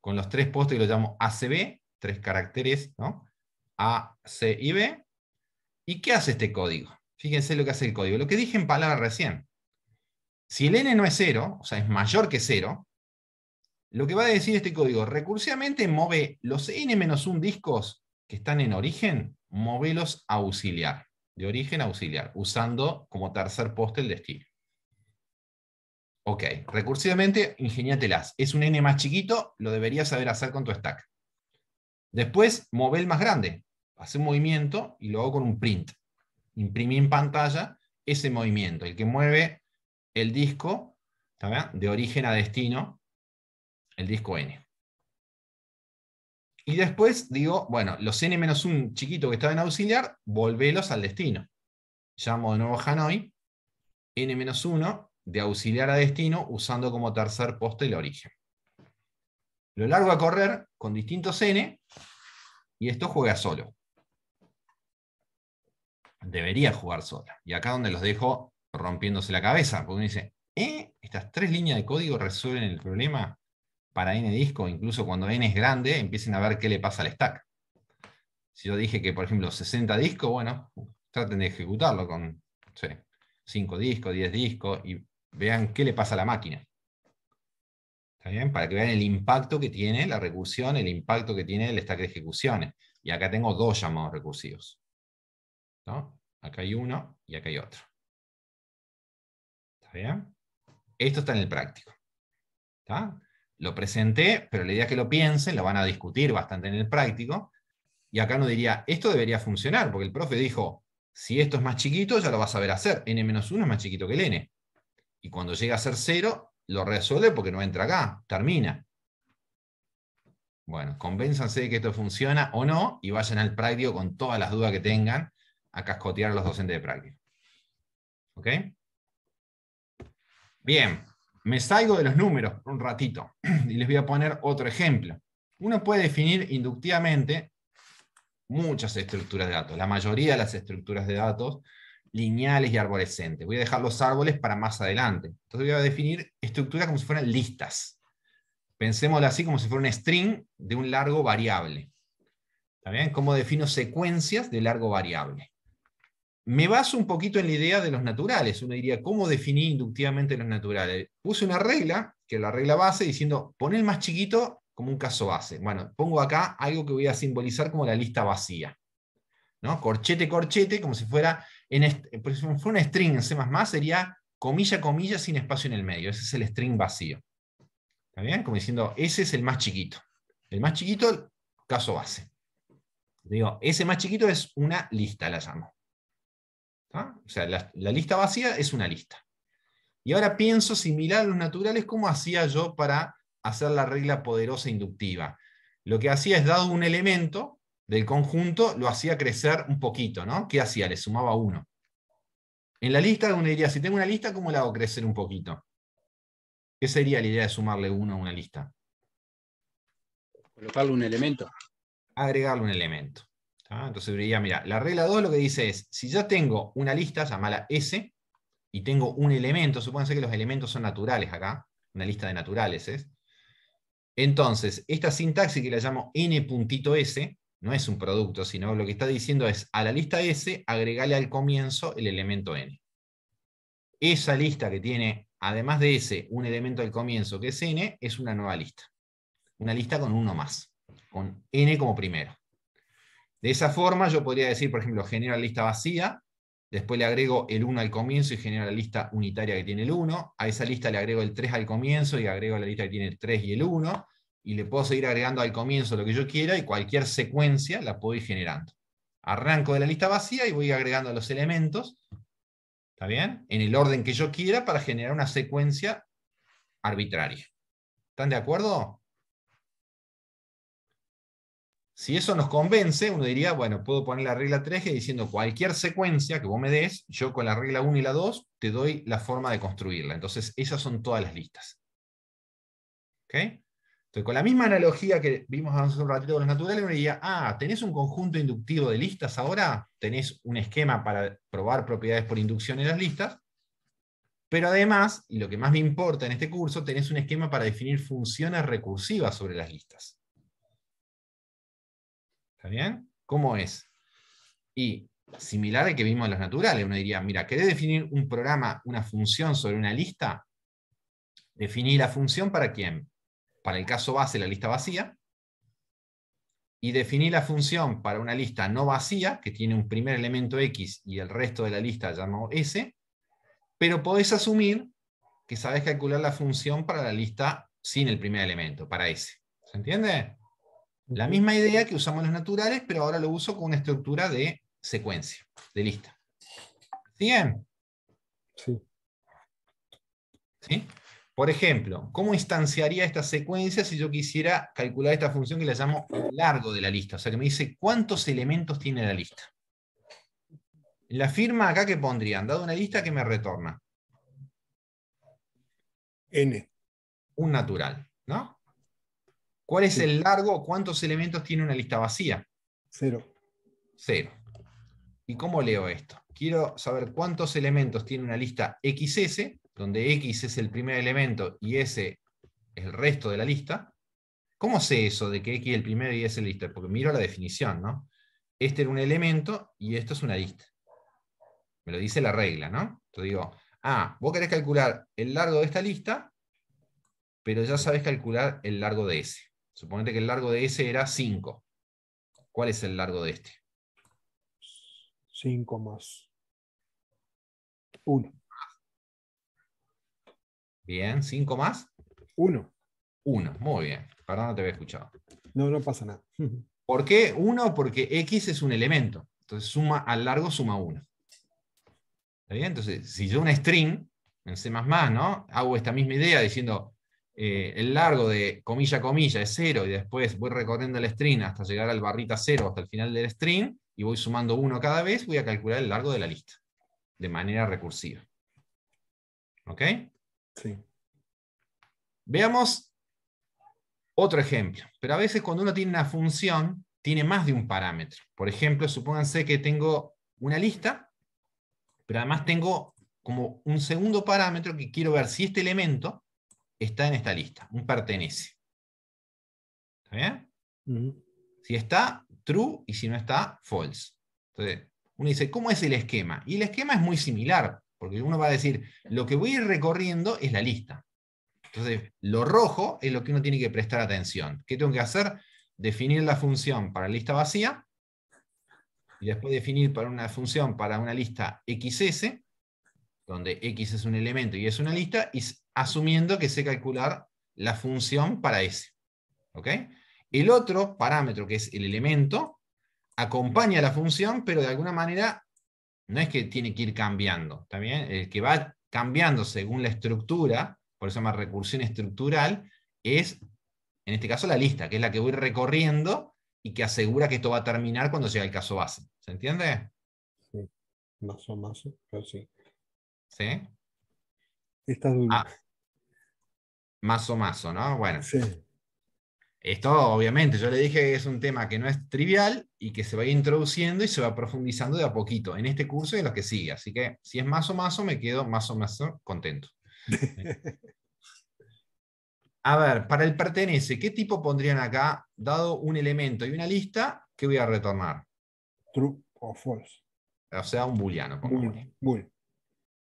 con los 3 postes y lo llamo ACB, 3 caracteres, ¿no? A, C y B. ¿Y qué hace este código? Fíjense lo que hace el código. Lo que dije en palabras recién. Si el n no es 0, o sea, es mayor que 0, lo que va a decir este código, recursivamente move los n-1 discos que están en origen, movelos a auxiliar, de origen a auxiliar, usando como tercer poste el destino. Ok, recursivamente, ingeniátelas. Es un n más chiquito, lo deberías saber hacer con tu stack. Después, move el más grande. Hace un movimiento y lo hago con un print. Imprimí en pantalla ese movimiento, el que mueve el disco, ¿está bien?, de origen a destino, el disco N. Y después digo, bueno, los n-1 chiquitos que estaban en auxiliar, volvelos al destino. Llamo de nuevo a Hanoi, n-1 de auxiliar a destino, usando como tercer poste el origen. Lo largo a correr con distintos n, y esto juega solo. Debería jugar solo. Y acá donde los dejo rompiéndose la cabeza, porque uno dice, estas 3 líneas de código resuelven el problema para n disco, incluso cuando n es grande, empiecen a ver qué le pasa al stack. Si yo dije que, por ejemplo, 60 discos, bueno, traten de ejecutarlo con, no sé, 5 discos, 10 discos, y vean qué le pasa a la máquina. ¿Está bien? Para que vean el impacto que tiene la recursión, el impacto que tiene el stack de ejecuciones. Y acá tengo 2 llamados recursivos, ¿no? Acá hay uno y acá hay otro. ¿Está bien? Esto está en el práctico. ¿Está? Lo presenté, pero la idea es que lo piensen, lo van a discutir bastante en el práctico, y acá uno diría, esto debería funcionar, porque el profe dijo, si esto es más chiquito, ya lo vas a saber hacer, n-1 es más chiquito que el n, y cuando llega a ser 0, lo resuelve porque no entra acá, termina. Bueno, convénzanse de que esto funciona o no, y vayan al práctico con todas las dudas que tengan, a cascotear a los docentes de práctica. ¿Ok? Bien. Me salgo de los números por un ratito y les voy a poner otro ejemplo. Uno puede definir inductivamente muchas estructuras de datos, la mayoría de las estructuras de datos lineales y arborescentes. Voy a dejar los árboles para más adelante. Entonces voy a definir estructuras como si fueran listas. Pensémoslo así como si fuera un string de un largo variable. ¿Está bien? ¿Cómo defino secuencias de largo variable? Me baso un poquito en la idea de los naturales. Uno diría, ¿cómo definí inductivamente los naturales? Puse una regla, que es la regla base, diciendo, pon el más chiquito como un caso base. Bueno, pongo acá algo que voy a simbolizar como la lista vacía, ¿no? Corchete, corchete, como si fuera, por si fuera un string en C++, sería comilla, comilla, sin espacio en el medio. Ese es el string vacío. ¿Está bien? Como diciendo, ese es el más chiquito. El más chiquito, caso base. Digo, ese más chiquito es una lista, la llamo. ¿Ah? O sea, la lista vacía es una lista. Y ahora pienso similar a los naturales, ¿cómo hacía yo para hacer la regla poderosa inductiva? Lo que hacía es, dado un elemento del conjunto, lo hacía crecer un poquito, ¿no? ¿Qué hacía? Le sumaba 1. En la lista uno diría, si tengo una lista, ¿cómo la hago crecer un poquito? ¿Qué sería la idea de sumarle 1 a una lista? Colocarle un elemento. Agregarle un elemento. Entonces diría, mira, la regla 2 lo que dice es, si ya tengo una lista, llamala S, y tengo un elemento, supónganse que los elementos son naturales acá, una lista de naturales es. Entonces, esta sintaxis que la llamo n.s, no es un producto, sino lo que está diciendo es, a la lista S, agregale al comienzo el elemento n. Esa lista que tiene, además de S, un elemento al comienzo que es n, es una nueva lista. Una lista con uno más, con n como primero. De esa forma yo podría decir, por ejemplo, genero la lista vacía, después le agrego el 1 al comienzo y genero la lista unitaria que tiene el 1, a esa lista le agrego el 3 al comienzo y agrego la lista que tiene el 3 y el 1, y le puedo seguir agregando al comienzo lo que yo quiera, y cualquier secuencia la puedo ir generando. Arranco de la lista vacía y voy agregando los elementos, ¿está bien? En el orden que yo quiera para generar una secuencia arbitraria. ¿Están de acuerdo? Si eso nos convence, uno diría, bueno, puedo poner la regla 3 que diciendo cualquier secuencia que vos me des, yo con la regla 1 y la 2 te doy la forma de construirla. Entonces, esas son todas las listas. ¿Ok? Entonces, con la misma analogía que vimos hace un ratito con los naturales, uno diría, ¿tenés un conjunto inductivo de listas ahora? ¿Tenés un esquema para probar propiedades por inducción en las listas? Pero además, y lo que más me importa en este curso, tenés un esquema para definir funciones recursivas sobre las listas. ¿Está bien? ¿Cómo es? Y similar al que vimos en los naturales, uno diría, mira, ¿querés definir un programa, una función sobre una lista? Definí la función para quién. Para el caso base, la lista vacía. Y definí la función para una lista no vacía, que tiene un primer elemento X y el resto de la lista llamado S. Pero podés asumir que sabés calcular la función para la lista sin el primer elemento, para S. ¿Se entiende? La misma idea que usamos en los naturales, pero ahora lo uso con una estructura de secuencia, de lista. ¿Siguen? Sí. ¿Sí? Por ejemplo, ¿cómo instanciaría esta secuencia si yo quisiera calcular esta función que le llamo el largo de la lista? O sea, que me dice cuántos elementos tiene la lista. La firma acá que pondrían, dado una lista que me retorna. N. Un natural, ¿no? ¿Cuál es Sí. el largo? ¿Cuántos elementos tiene una lista vacía? 0. 0. ¿Y cómo leo esto? Quiero saber cuántos elementos tiene una lista XS, donde X es el primer elemento y S es el resto de la lista. ¿Cómo sé eso de que X es el primero y S es la lista? Porque miro la definición, ¿no? Este era un elemento y esto es una lista. Me lo dice la regla, ¿no? Entonces digo, vos querés calcular el largo de esta lista, pero ya sabés calcular el largo de S. Suponete que el largo de S era 5. ¿Cuál es el largo de este? 5 más 1. Bien, 5 más 1. 1. Muy bien. Perdón, no te había escuchado. No pasa nada. ¿Por qué 1? Porque X es un elemento. Entonces suma al largo, suma 1. ¿Está bien? Entonces, si yo una string en C++, ¿no? Hago esta misma idea diciendo el largo de comilla, comilla es 0, y después voy recorriendo el string hasta llegar al barrita 0 hasta el final del string, y voy sumando 1 cada vez, voy a calcular el largo de la lista, de manera recursiva. ¿Ok? Sí. Veamos otro ejemplo. Pero a veces cuando uno tiene una función, tiene más de un parámetro. Por ejemplo, supónganse que tengo una lista, pero además tengo como un segundo parámetro que quiero ver si este elemento está en esta lista, un pertenece. ¿Está bien? Ujú. Si está, true, y si no está, false. Entonces, uno dice, ¿cómo es el esquema? Y el esquema es muy similar, porque uno va a decir, lo que voy a ir recorriendo es la lista. Entonces, lo rojo es lo que uno tiene que prestar atención. ¿Qué tengo que hacer? Definir la función para lista vacía, y después definir para una función para una lista XS, donde X es un elemento y es una lista, y asumiendo que sé calcular la función para S. ¿Ok? El otro parámetro, que es el elemento, acompaña a la función, pero de alguna manera no es que tiene que ir cambiando. ¿Está bien? El que va cambiando según la estructura, por eso se llama recursión estructural, es, en este caso, la lista, que es la que voy recorriendo y que asegura que esto va a terminar cuando llega el caso base. ¿Se entiende? Sí. Más o más, pero sí. ¿Sí? Está duro. Mazo, ¿no? Bueno. Sí. Esto, obviamente, yo le dije que es un tema que no es trivial y que se va introduciendo y se va profundizando de a poquito en este curso y en los que sigue. Así que, si es mazo, me quedo más contento. A ver, para el pertenece, ¿qué tipo pondrían acá? Dado un elemento y una lista, ¿qué voy a retornar? True o false. O sea, un booleano, pongámosle. Bull.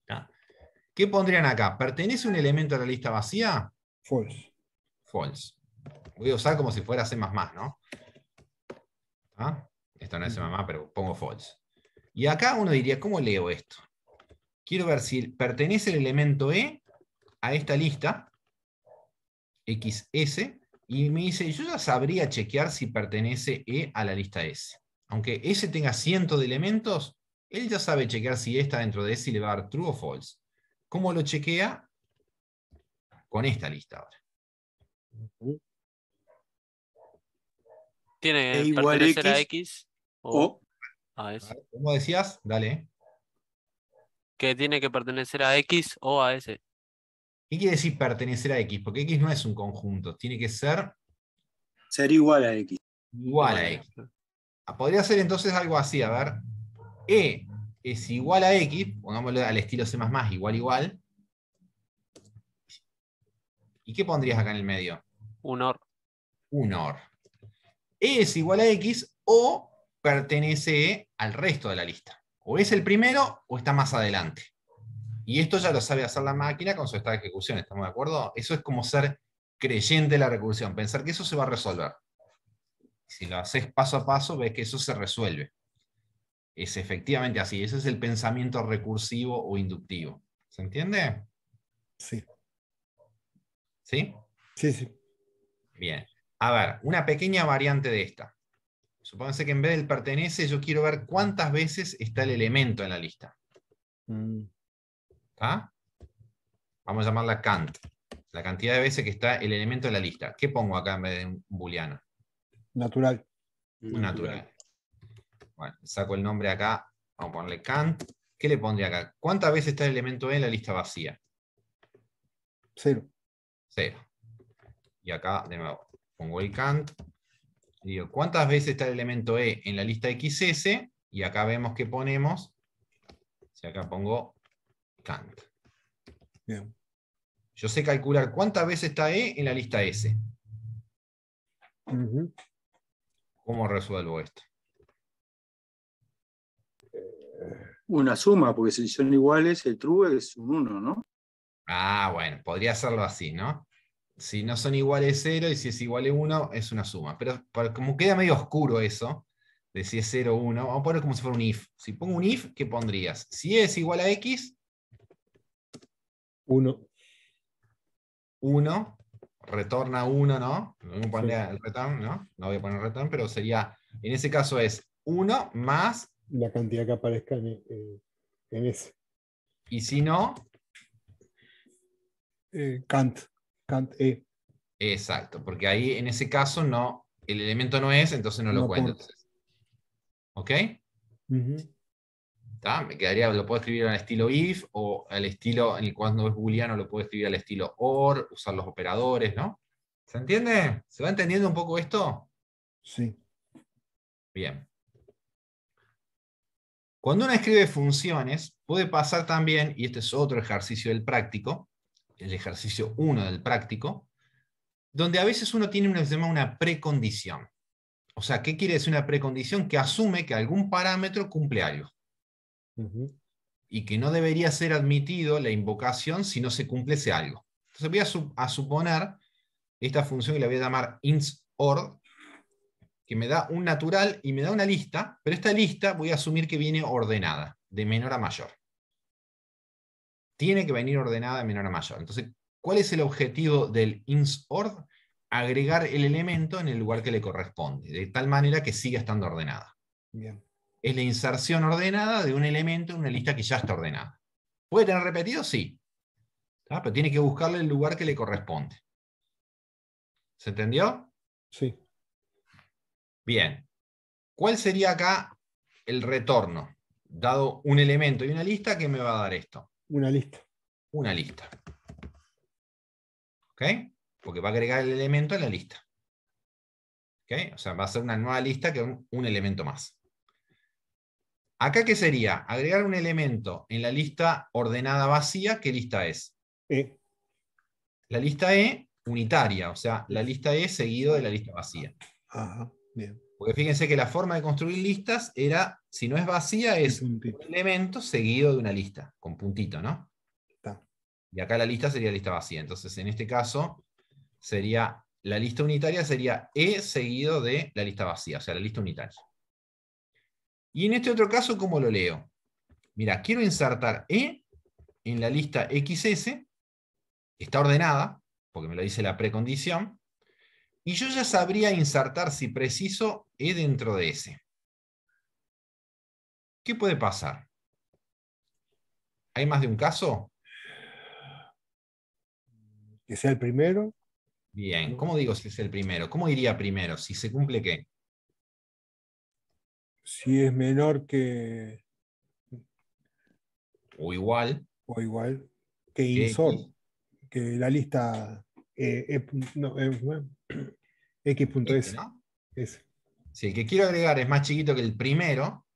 ¿Ya? ¿Qué pondrían acá? ¿Pertenece un elemento a la lista vacía? False. False. Voy a usar como si fuera C++, ¿no? ¿Ah? Esto no es C++, pero pongo false. Y acá uno diría, ¿cómo leo esto? Quiero ver si pertenece el elemento E a esta lista, XS, y me dice, yo ya sabría chequear si pertenece E a la lista S. Aunque S tenga cientos de elementos, él ya sabe chequear si E está dentro de S y le va a dar true o false. ¿Cómo lo chequea? Con esta lista ahora. Tiene E que igual pertenecer a X X o o a S. ¿Cómo decías? Dale. Que tiene que pertenecer a X o a S. ¿Qué quiere decir pertenecer a X? Porque X no es un conjunto, tiene que ser ser igual a X. igual a X. Podría ser entonces algo así, a ver. E es igual a X, pongámoslo al estilo C++, igual. ¿Y qué pondrías acá en el medio? Un OR. Un OR. E es igual a X o pertenece al resto de la lista. O es el primero o está más adelante. Y esto ya lo sabe hacer la máquina con su estado de ejecución, ¿estamos de acuerdo? Eso es como ser creyente de la recursión, pensar que eso se va a resolver. Si lo haces paso a paso, ves que eso se resuelve. Es efectivamente así. Ese es el pensamiento recursivo o inductivo. ¿Se entiende? Sí. ¿Sí? Sí. Bien. A ver, una pequeña variante de esta. Supónganse que en vez del pertenece, yo quiero ver cuántas veces está el elemento en la lista. ¿Está? Vamos a llamarla Kant. La cantidad de veces que está el elemento en la lista. ¿Qué pongo acá en vez de un booleano? Natural. Un natural. Bueno, saco el nombre acá. Vamos a ponerle Kant. ¿Qué le pondría acá? ¿Cuántas veces está el elemento E en la lista vacía? 0. 0. Y acá, de nuevo, pongo el Kant. Y digo, ¿cuántas veces está el elemento E en la lista XS? Y acá vemos que ponemos. Si acá pongo Kant. Bien. Yo sé calcular cuántas veces está E en la lista S. Ujú. ¿Cómo resuelvo esto? Una suma, porque si son iguales, el true es un 1, ¿no? Ah, bueno, podría hacerlo así, ¿no? Si no son iguales 0 y si es igual a 1, es una suma. Pero como queda medio oscuro eso, de si es 0 o 1, vamos a poner como si fuera un if. Si pongo un if, ¿qué pondrías? Si es igual a x, 1. 1, retorna 1, ¿no? No voy a poner Sí. el return, ¿no? No voy a poner return, pero sería, en ese caso es 1 más, La cantidad que aparezca en ese. y si no, Kant. Kant E. exacto, porque ahí en ese caso no, el elemento no es, entonces no lo No cuento. aporta. Entonces, ¿ok? Ujú. ¿Tá? Me quedaría, lo puedo escribir al estilo if, o al estilo, en el cuando es booleano, lo puedo escribir al estilo or, usar los operadores, ¿no? ¿Se entiende? ¿Se va entendiendo un poco esto? Sí. Bien. Cuando uno escribe funciones, puede pasar también, y este es otro ejercicio del práctico, el ejercicio 1 del práctico, donde a veces uno tiene una, se llama una precondición. O sea, ¿qué quiere decir una precondición? Que asume que algún parámetro cumple algo. Ujú. Y que no debería ser admitido la invocación si no se cumple ese algo. Entonces voy a suponer esta función que la voy a llamar ins_ord, que me da un natural y me da una lista, pero esta lista voy a asumir que viene ordenada, de menor a mayor. Tiene que venir ordenada de menor a mayor. Entonces, ¿cuál es el objetivo del ins_ord? Agregar el elemento en el lugar que le corresponde, de tal manera que siga estando ordenada. Bien. Es la inserción ordenada de un elemento en una lista que ya está ordenada. ¿Puede tener repetido? Sí. ¿Tá? Pero tiene que buscarle el lugar que le corresponde. ¿Se entendió? Sí. Bien. ¿Cuál sería acá el retorno? Dado un elemento y una lista, ¿qué me va a dar esto? Una lista. Una lista. ¿Ok? Porque va a agregar el elemento en la lista. ¿Ok? O sea, va a ser una nueva lista que un elemento más. ¿Acá qué sería? Agregar un elemento en la lista ordenada vacía. ¿Qué lista es? E. La lista E unitaria, o sea, la lista E seguido de la lista vacía. Ajá. Bien. Porque fíjense que la forma de construir listas era, si no es vacía, es un puntito. elemento seguido de una lista, con puntito, ¿no? Está. Y acá la lista sería lista vacía. Entonces, en este caso, sería la lista unitaria sería E seguido de la lista vacía, o sea, la lista unitaria. Y en este otro caso, ¿cómo lo leo? Mira, quiero insertar E en la lista XS, está ordenada, porque me lo dice la precondición, y yo ya sabría insertar, si preciso, E dentro de S. ¿Qué puede pasar? ¿Hay más de un caso? Que sea el primero. Bien, ¿cómo digo si es el primero? ¿Cómo iría primero? ¿Si se cumple qué? Si es menor que O igual o igual que que insort. X. Que la lista x.s. ¿No? S. Si el que quiero agregar es más chiquito que el primero,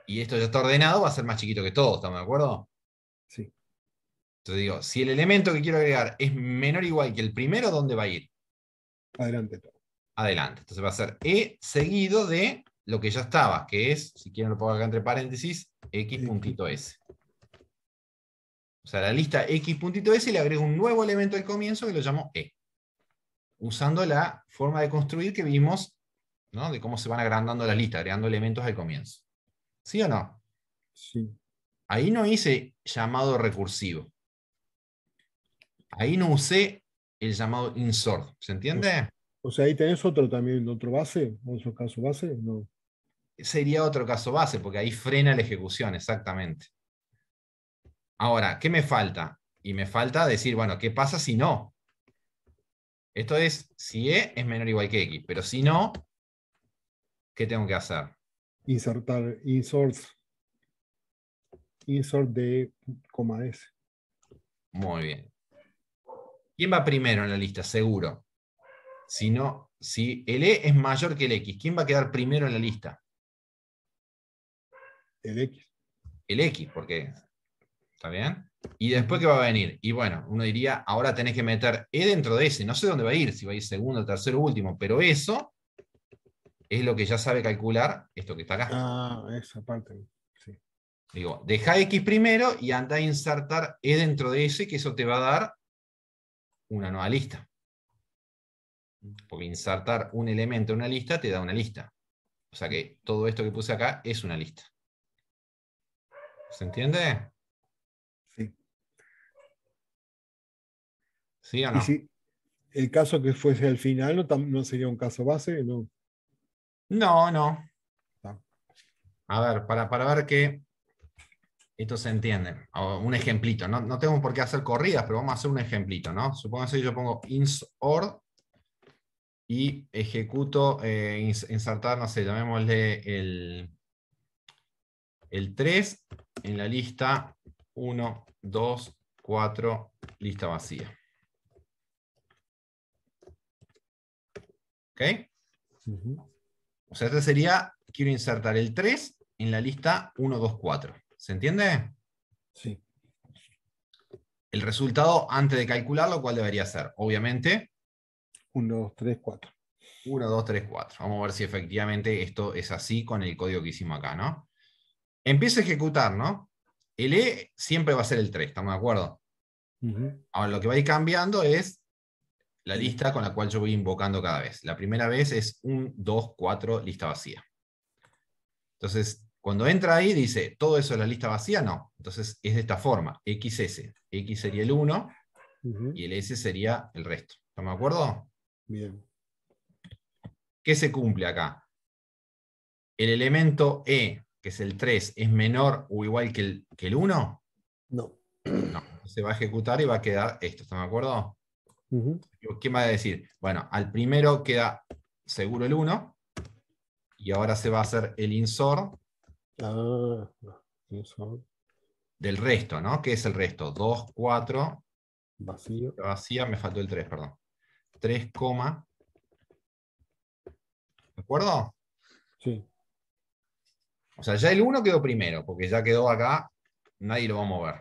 y esto ya está ordenado, va a ser más chiquito que todo, ¿estamos de acuerdo? Sí. Entonces digo, si el elemento que quiero agregar es menor o igual que el primero, ¿dónde va a ir? Adelante. Adelante. Entonces va a ser E seguido de lo que ya estaba, que es, si quieren lo pongo acá entre paréntesis, x.s. O sea, la lista x.s le agrego un nuevo elemento al comienzo que lo llamo E. Usando la forma de construir que vimos, ¿no? De cómo se van agrandando las listas, agregando elementos al comienzo. ¿Sí o no? Sí. Ahí no hice llamado recursivo. Ahí no usé el llamado insort. ¿Se entiende? O sea, ahí tenés otro también, otro base, otro caso base, no. Sería otro caso base, porque ahí frena la ejecución, exactamente. Ahora, ¿qué me falta? Y me falta decir, bueno, ¿qué pasa si no? Esto es si E es menor o igual que X, pero si no, ¿qué tengo que hacer? Insertar, insert de coma S. Muy bien. ¿Quién va primero en la lista? Seguro. Si no, si el E es mayor que el X, ¿quién va a quedar primero en la lista? El X. El X, porque, ¿está bien? Y después, ¿qué va a venir? Y bueno, uno diría, ahora tenés que meter E dentro de ese. No sé dónde va a ir, si va a ir segundo, tercero, último, pero eso es lo que ya sabe calcular esto que está acá. Ah, esa parte. Sí. Digo, deja X primero y anda a insertar E dentro de ese, que eso te va a dar una nueva lista. Porque insertar un elemento en una lista te da una lista. O sea que todo esto que puse acá es una lista. ¿Se entiende? Sí. ¿Sí o Y no? si el caso que fuese al final no sería un caso base, no. No, no. Ah. A ver, para ver que esto se entiende. Un ejemplito. No tengo por qué hacer corridas, pero vamos a hacer un ejemplito, ¿no? Supóngase que yo pongo insort y ejecuto, insertar, no sé, llamémosle el 3 en la lista 1, 2, 4, lista vacía. ¿Ok? Ujú. O sea, este sería, quiero insertar el 3 en la lista 1, 2, 4. ¿Se entiende? Sí. El resultado, antes de calcularlo, ¿cuál debería ser? Obviamente, 1, 2, 3, 4. 1, 2, 3, 4. Vamos a ver si efectivamente esto es así con el código que hicimos acá, ¿no? Empiezo a ejecutar, ¿no? El E siempre va a ser el 3, ¿estamos de acuerdo? Ujú. Ahora, lo que va a ir cambiando es la lista con la cual yo voy invocando cada vez. La primera vez es 1, 2, 4, lista vacía. Entonces, cuando entra ahí, dice, ¿todo eso es la lista vacía? No. Entonces, es de esta forma, XS. X sería el 1 Ujú. y el S sería el resto. ¿Estamos de acuerdo? Bien. ¿Qué se cumple acá? El elemento E, que es el 3, ¿es menor o igual que el 1? No. No. Se va a ejecutar y va a quedar esto. ¿Estamos de acuerdo? Ujú. ¿Qué me va a decir? Bueno, al primero queda seguro el 1, y ahora se va a hacer el insort Ah, eso, del resto, ¿no? ¿Qué es el resto? 2, 4, vacío. vacía, me faltó el 3, perdón. 3, ¿de acuerdo? Sí. O sea, ya el 1 quedó primero, porque ya quedó acá, nadie lo va a mover.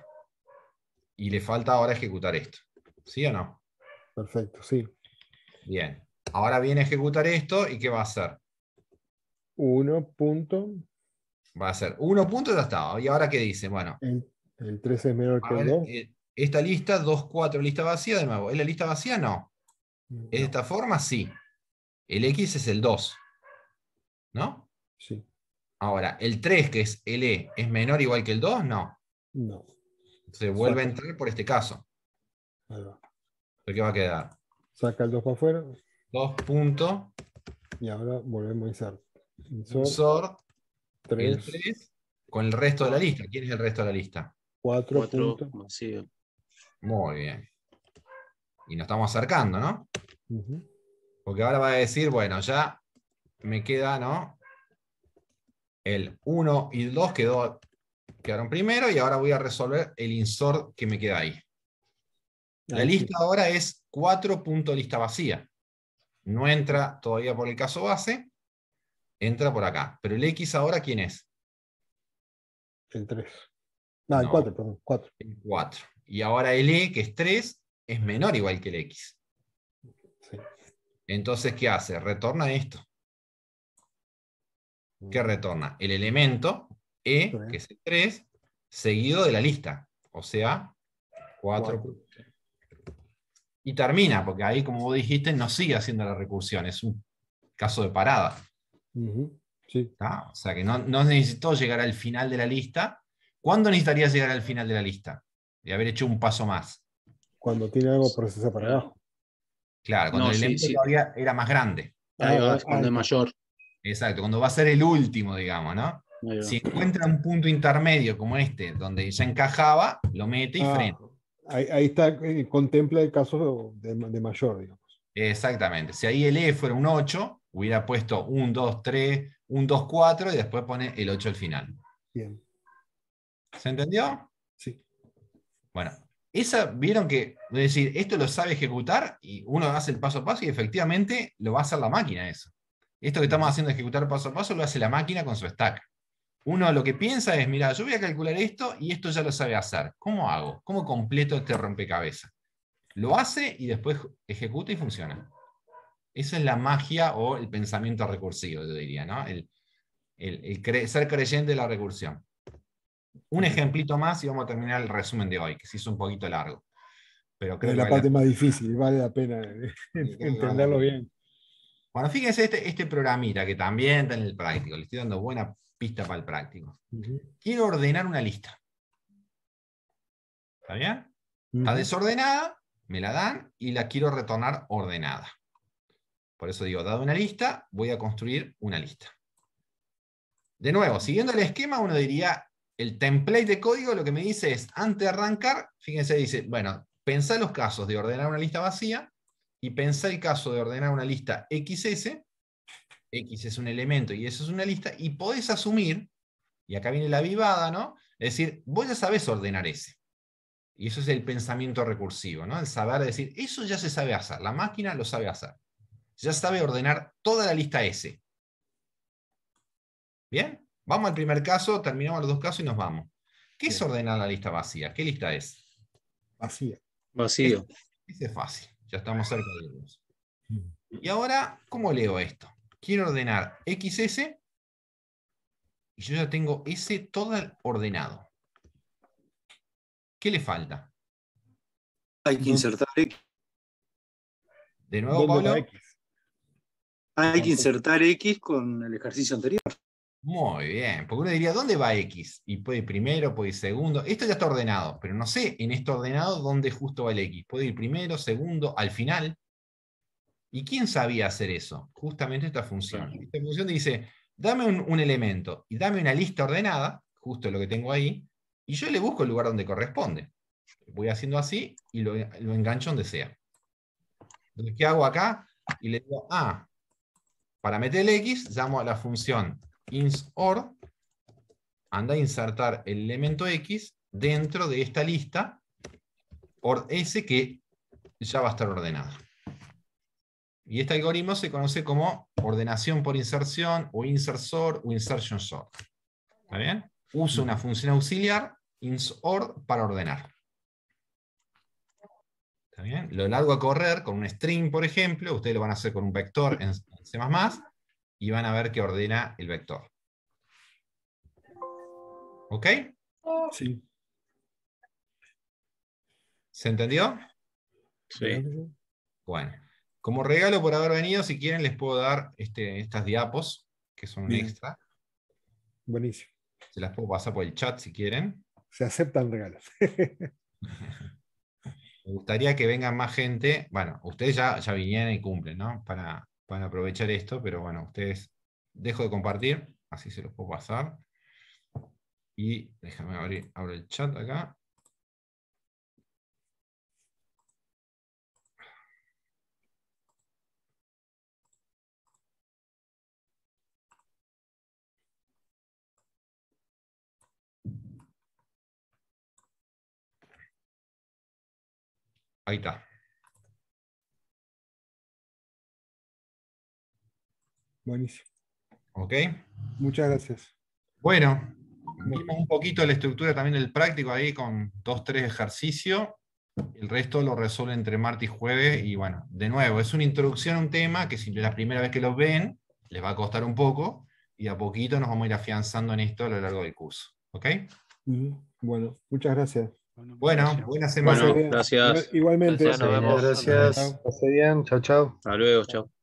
Y le falta ahora ejecutar esto. ¿Sí o no? Perfecto, sí. Bien. Ahora viene a ejecutar esto, ¿y qué va a hacer? 1 punto. Va a hacer 1 punto y ya está. ¿Y ahora qué dice? Bueno, El 3 es menor que a el ver, 2. esta lista, 2, 4, lista vacía, de nuevo. ¿Es la lista vacía? No. ¿Es de No. esta forma? Sí. El X es el 2, ¿no? Sí. Ahora, el 3, que es el E, ¿es menor o igual que el 2? No. No. Se vuelve a Saca. entrar por este caso. Ahí va. ¿Qué va a quedar? Saca el 2 para afuera 2 puntos, y ahora volvemos a insert. insert, el 3, 3, con el resto de la lista. ¿Quién es el resto de la lista? 4 4 puntos. vacío. Muy bien. Y nos estamos acercando, ¿no? Ujú. Porque ahora va a decir, bueno, ya me queda, ¿no? El 1 y el 2 quedaron primero, y ahora voy a resolver el insert que me queda ahí. La Ahí sí. lista ahora es 4 puntos lista vacía. No entra todavía por el caso base, entra por acá. Pero el X ahora, ¿quién es? El 3. Ah, el No, 4, perdón. 4. el 4. Y ahora el E, que es 3, es menor o igual que el X. Sí. Entonces, ¿qué hace? Retorna esto. ¿Qué retorna? El elemento E, que es el 3, seguido de la lista. O sea, 4. 4. Y termina, porque ahí, como vos dijiste, no sigue haciendo la recursión. Es un caso de parada. Ujú. Sí. ¿Tá? O sea que no necesitó llegar al final de la lista. ¿Cuándo necesitaría llegar al final de la lista? De haber hecho un paso más. Cuando tiene algo procesa para abajo. Claro, cuando No, el sí, elemento sí. todavía era más grande. Ahí Ah, va, ahí cuando es está. mayor. Exacto, cuando va a ser el último, digamos, ¿no? Ahí va. Si encuentra un punto intermedio como este, donde ya encajaba, lo mete y Ah, frena. Ahí está, contempla el caso de mayor, digamos. Exactamente. Si ahí el E fuera un 8, hubiera puesto 1, 2, 3, 1, 2, 4 y después pone el 8 al final. Bien. ¿Se entendió? Sí. Bueno, vieron que, es decir, esto lo sabe ejecutar y uno hace el paso a paso y efectivamente lo va a hacer la máquina eso. Esto que estamos haciendo ejecutar paso a paso lo hace la máquina con su stack. Uno lo que piensa es, mira, yo voy a calcular esto y esto ya lo sabe hacer. ¿Cómo hago? ¿Cómo completo este rompecabezas? Lo hace y después ejecuta y funciona. Esa es la magia o el pensamiento recursivo, yo diría, ¿no? Ser creyente de la recursión. Un ejemplito más y vamos a terminar el resumen de hoy, que se hizo un poquito largo. Pero creo Es que la parte más difícil, vale la pena entenderlo bien. Bueno, fíjense este programita que también está en el práctico. Le estoy dando buena pista para el práctico. Quiero ordenar una lista. ¿Está bien? Está desordenada, me la dan y la quiero retornar ordenada. Por eso digo, dado una lista, voy a construir una lista. De nuevo, siguiendo el esquema, uno diría, el template de código lo que me dice es, antes de arrancar, fíjense, dice, bueno, pensá los casos de ordenar una lista vacía y pensá el caso de ordenar una lista XS. X es un elemento y eso es una lista, y podés asumir, y acá viene la vivada, ¿no? Es decir, vos ya sabés ordenar ese. Y eso es el pensamiento recursivo, ¿no? El saber decir, eso ya se sabe hacer, la máquina lo sabe hacer. Ya sabe ordenar toda la lista S. ¿Bien? Vamos al primer caso, terminamos los dos casos y nos vamos. ¿Qué es ordenar la lista vacía? ¿Qué lista es? Vacía. Vacío. Ese es fácil, ya estamos cerca de ellos. Y ahora, ¿cómo leo esto? Quiero ordenar XS y yo ya tengo S todo ordenado. ¿Qué le falta? Hay que insertar X. De nuevo, Pablo. Hay que insertar X con el ejercicio anterior. Muy bien, porque uno diría, ¿dónde va X? Y puede ir primero, puede ir segundo. Esto ya está ordenado, pero no sé en esto ordenado dónde justo va el X. Puede ir primero, segundo, al final. ¿Y quién sabía hacer eso? Justamente esta función. Esta función dice, dame un elemento y dame una lista ordenada, justo lo que tengo ahí, y yo le busco el lugar donde corresponde. Voy haciendo así y lo engancho donde sea. Entonces, ¿qué hago acá? Y le digo, para meter el X, llamo a la función insOrd, anda a insertar el elemento X dentro de esta lista ord S que ya va a estar ordenada. Y este algoritmo se conoce como ordenación por inserción, o insert sort, o insertion sort. ¿Está bien? Uso una función auxiliar, insOrd, para ordenar. ¿Está bien? Lo largo a correr con un string, por ejemplo, ustedes lo van a hacer con un vector en C++, y van a ver que ordena el vector. ¿Ok? Sí. ¿Se entendió? Sí. Bueno. Como regalo por haber venido, si quieren les puedo dar estas diapos, que son un Bien. extra. Buenísimo. Se las puedo pasar por el chat si quieren. Se aceptan regalos. Me gustaría que vengan más gente. Bueno, ustedes ya vinieron y cumplen, ¿no? Para aprovechar esto, pero bueno, ustedes dejo de compartir, así se los puedo pasar. Y déjame abro el chat acá. Ahí está. Buenísimo. ¿Ok? Muchas gracias. Bueno, vimos un poquito la estructura también del práctico ahí con 2, 3 ejercicios. El resto lo resuelve entre martes y jueves. Y bueno, de nuevo, es una introducción a un tema que si es la primera vez que lo ven, les va a costar un poco. Y a poquito nos vamos a ir afianzando en esto a lo largo del curso. ¿Ok? Bueno, muchas gracias. Bueno, buena semana. Bueno, gracias. Igualmente. Gracias, nos vemos. Gracias. Chao. Pase bien. Chao, chao. Hasta luego, chao.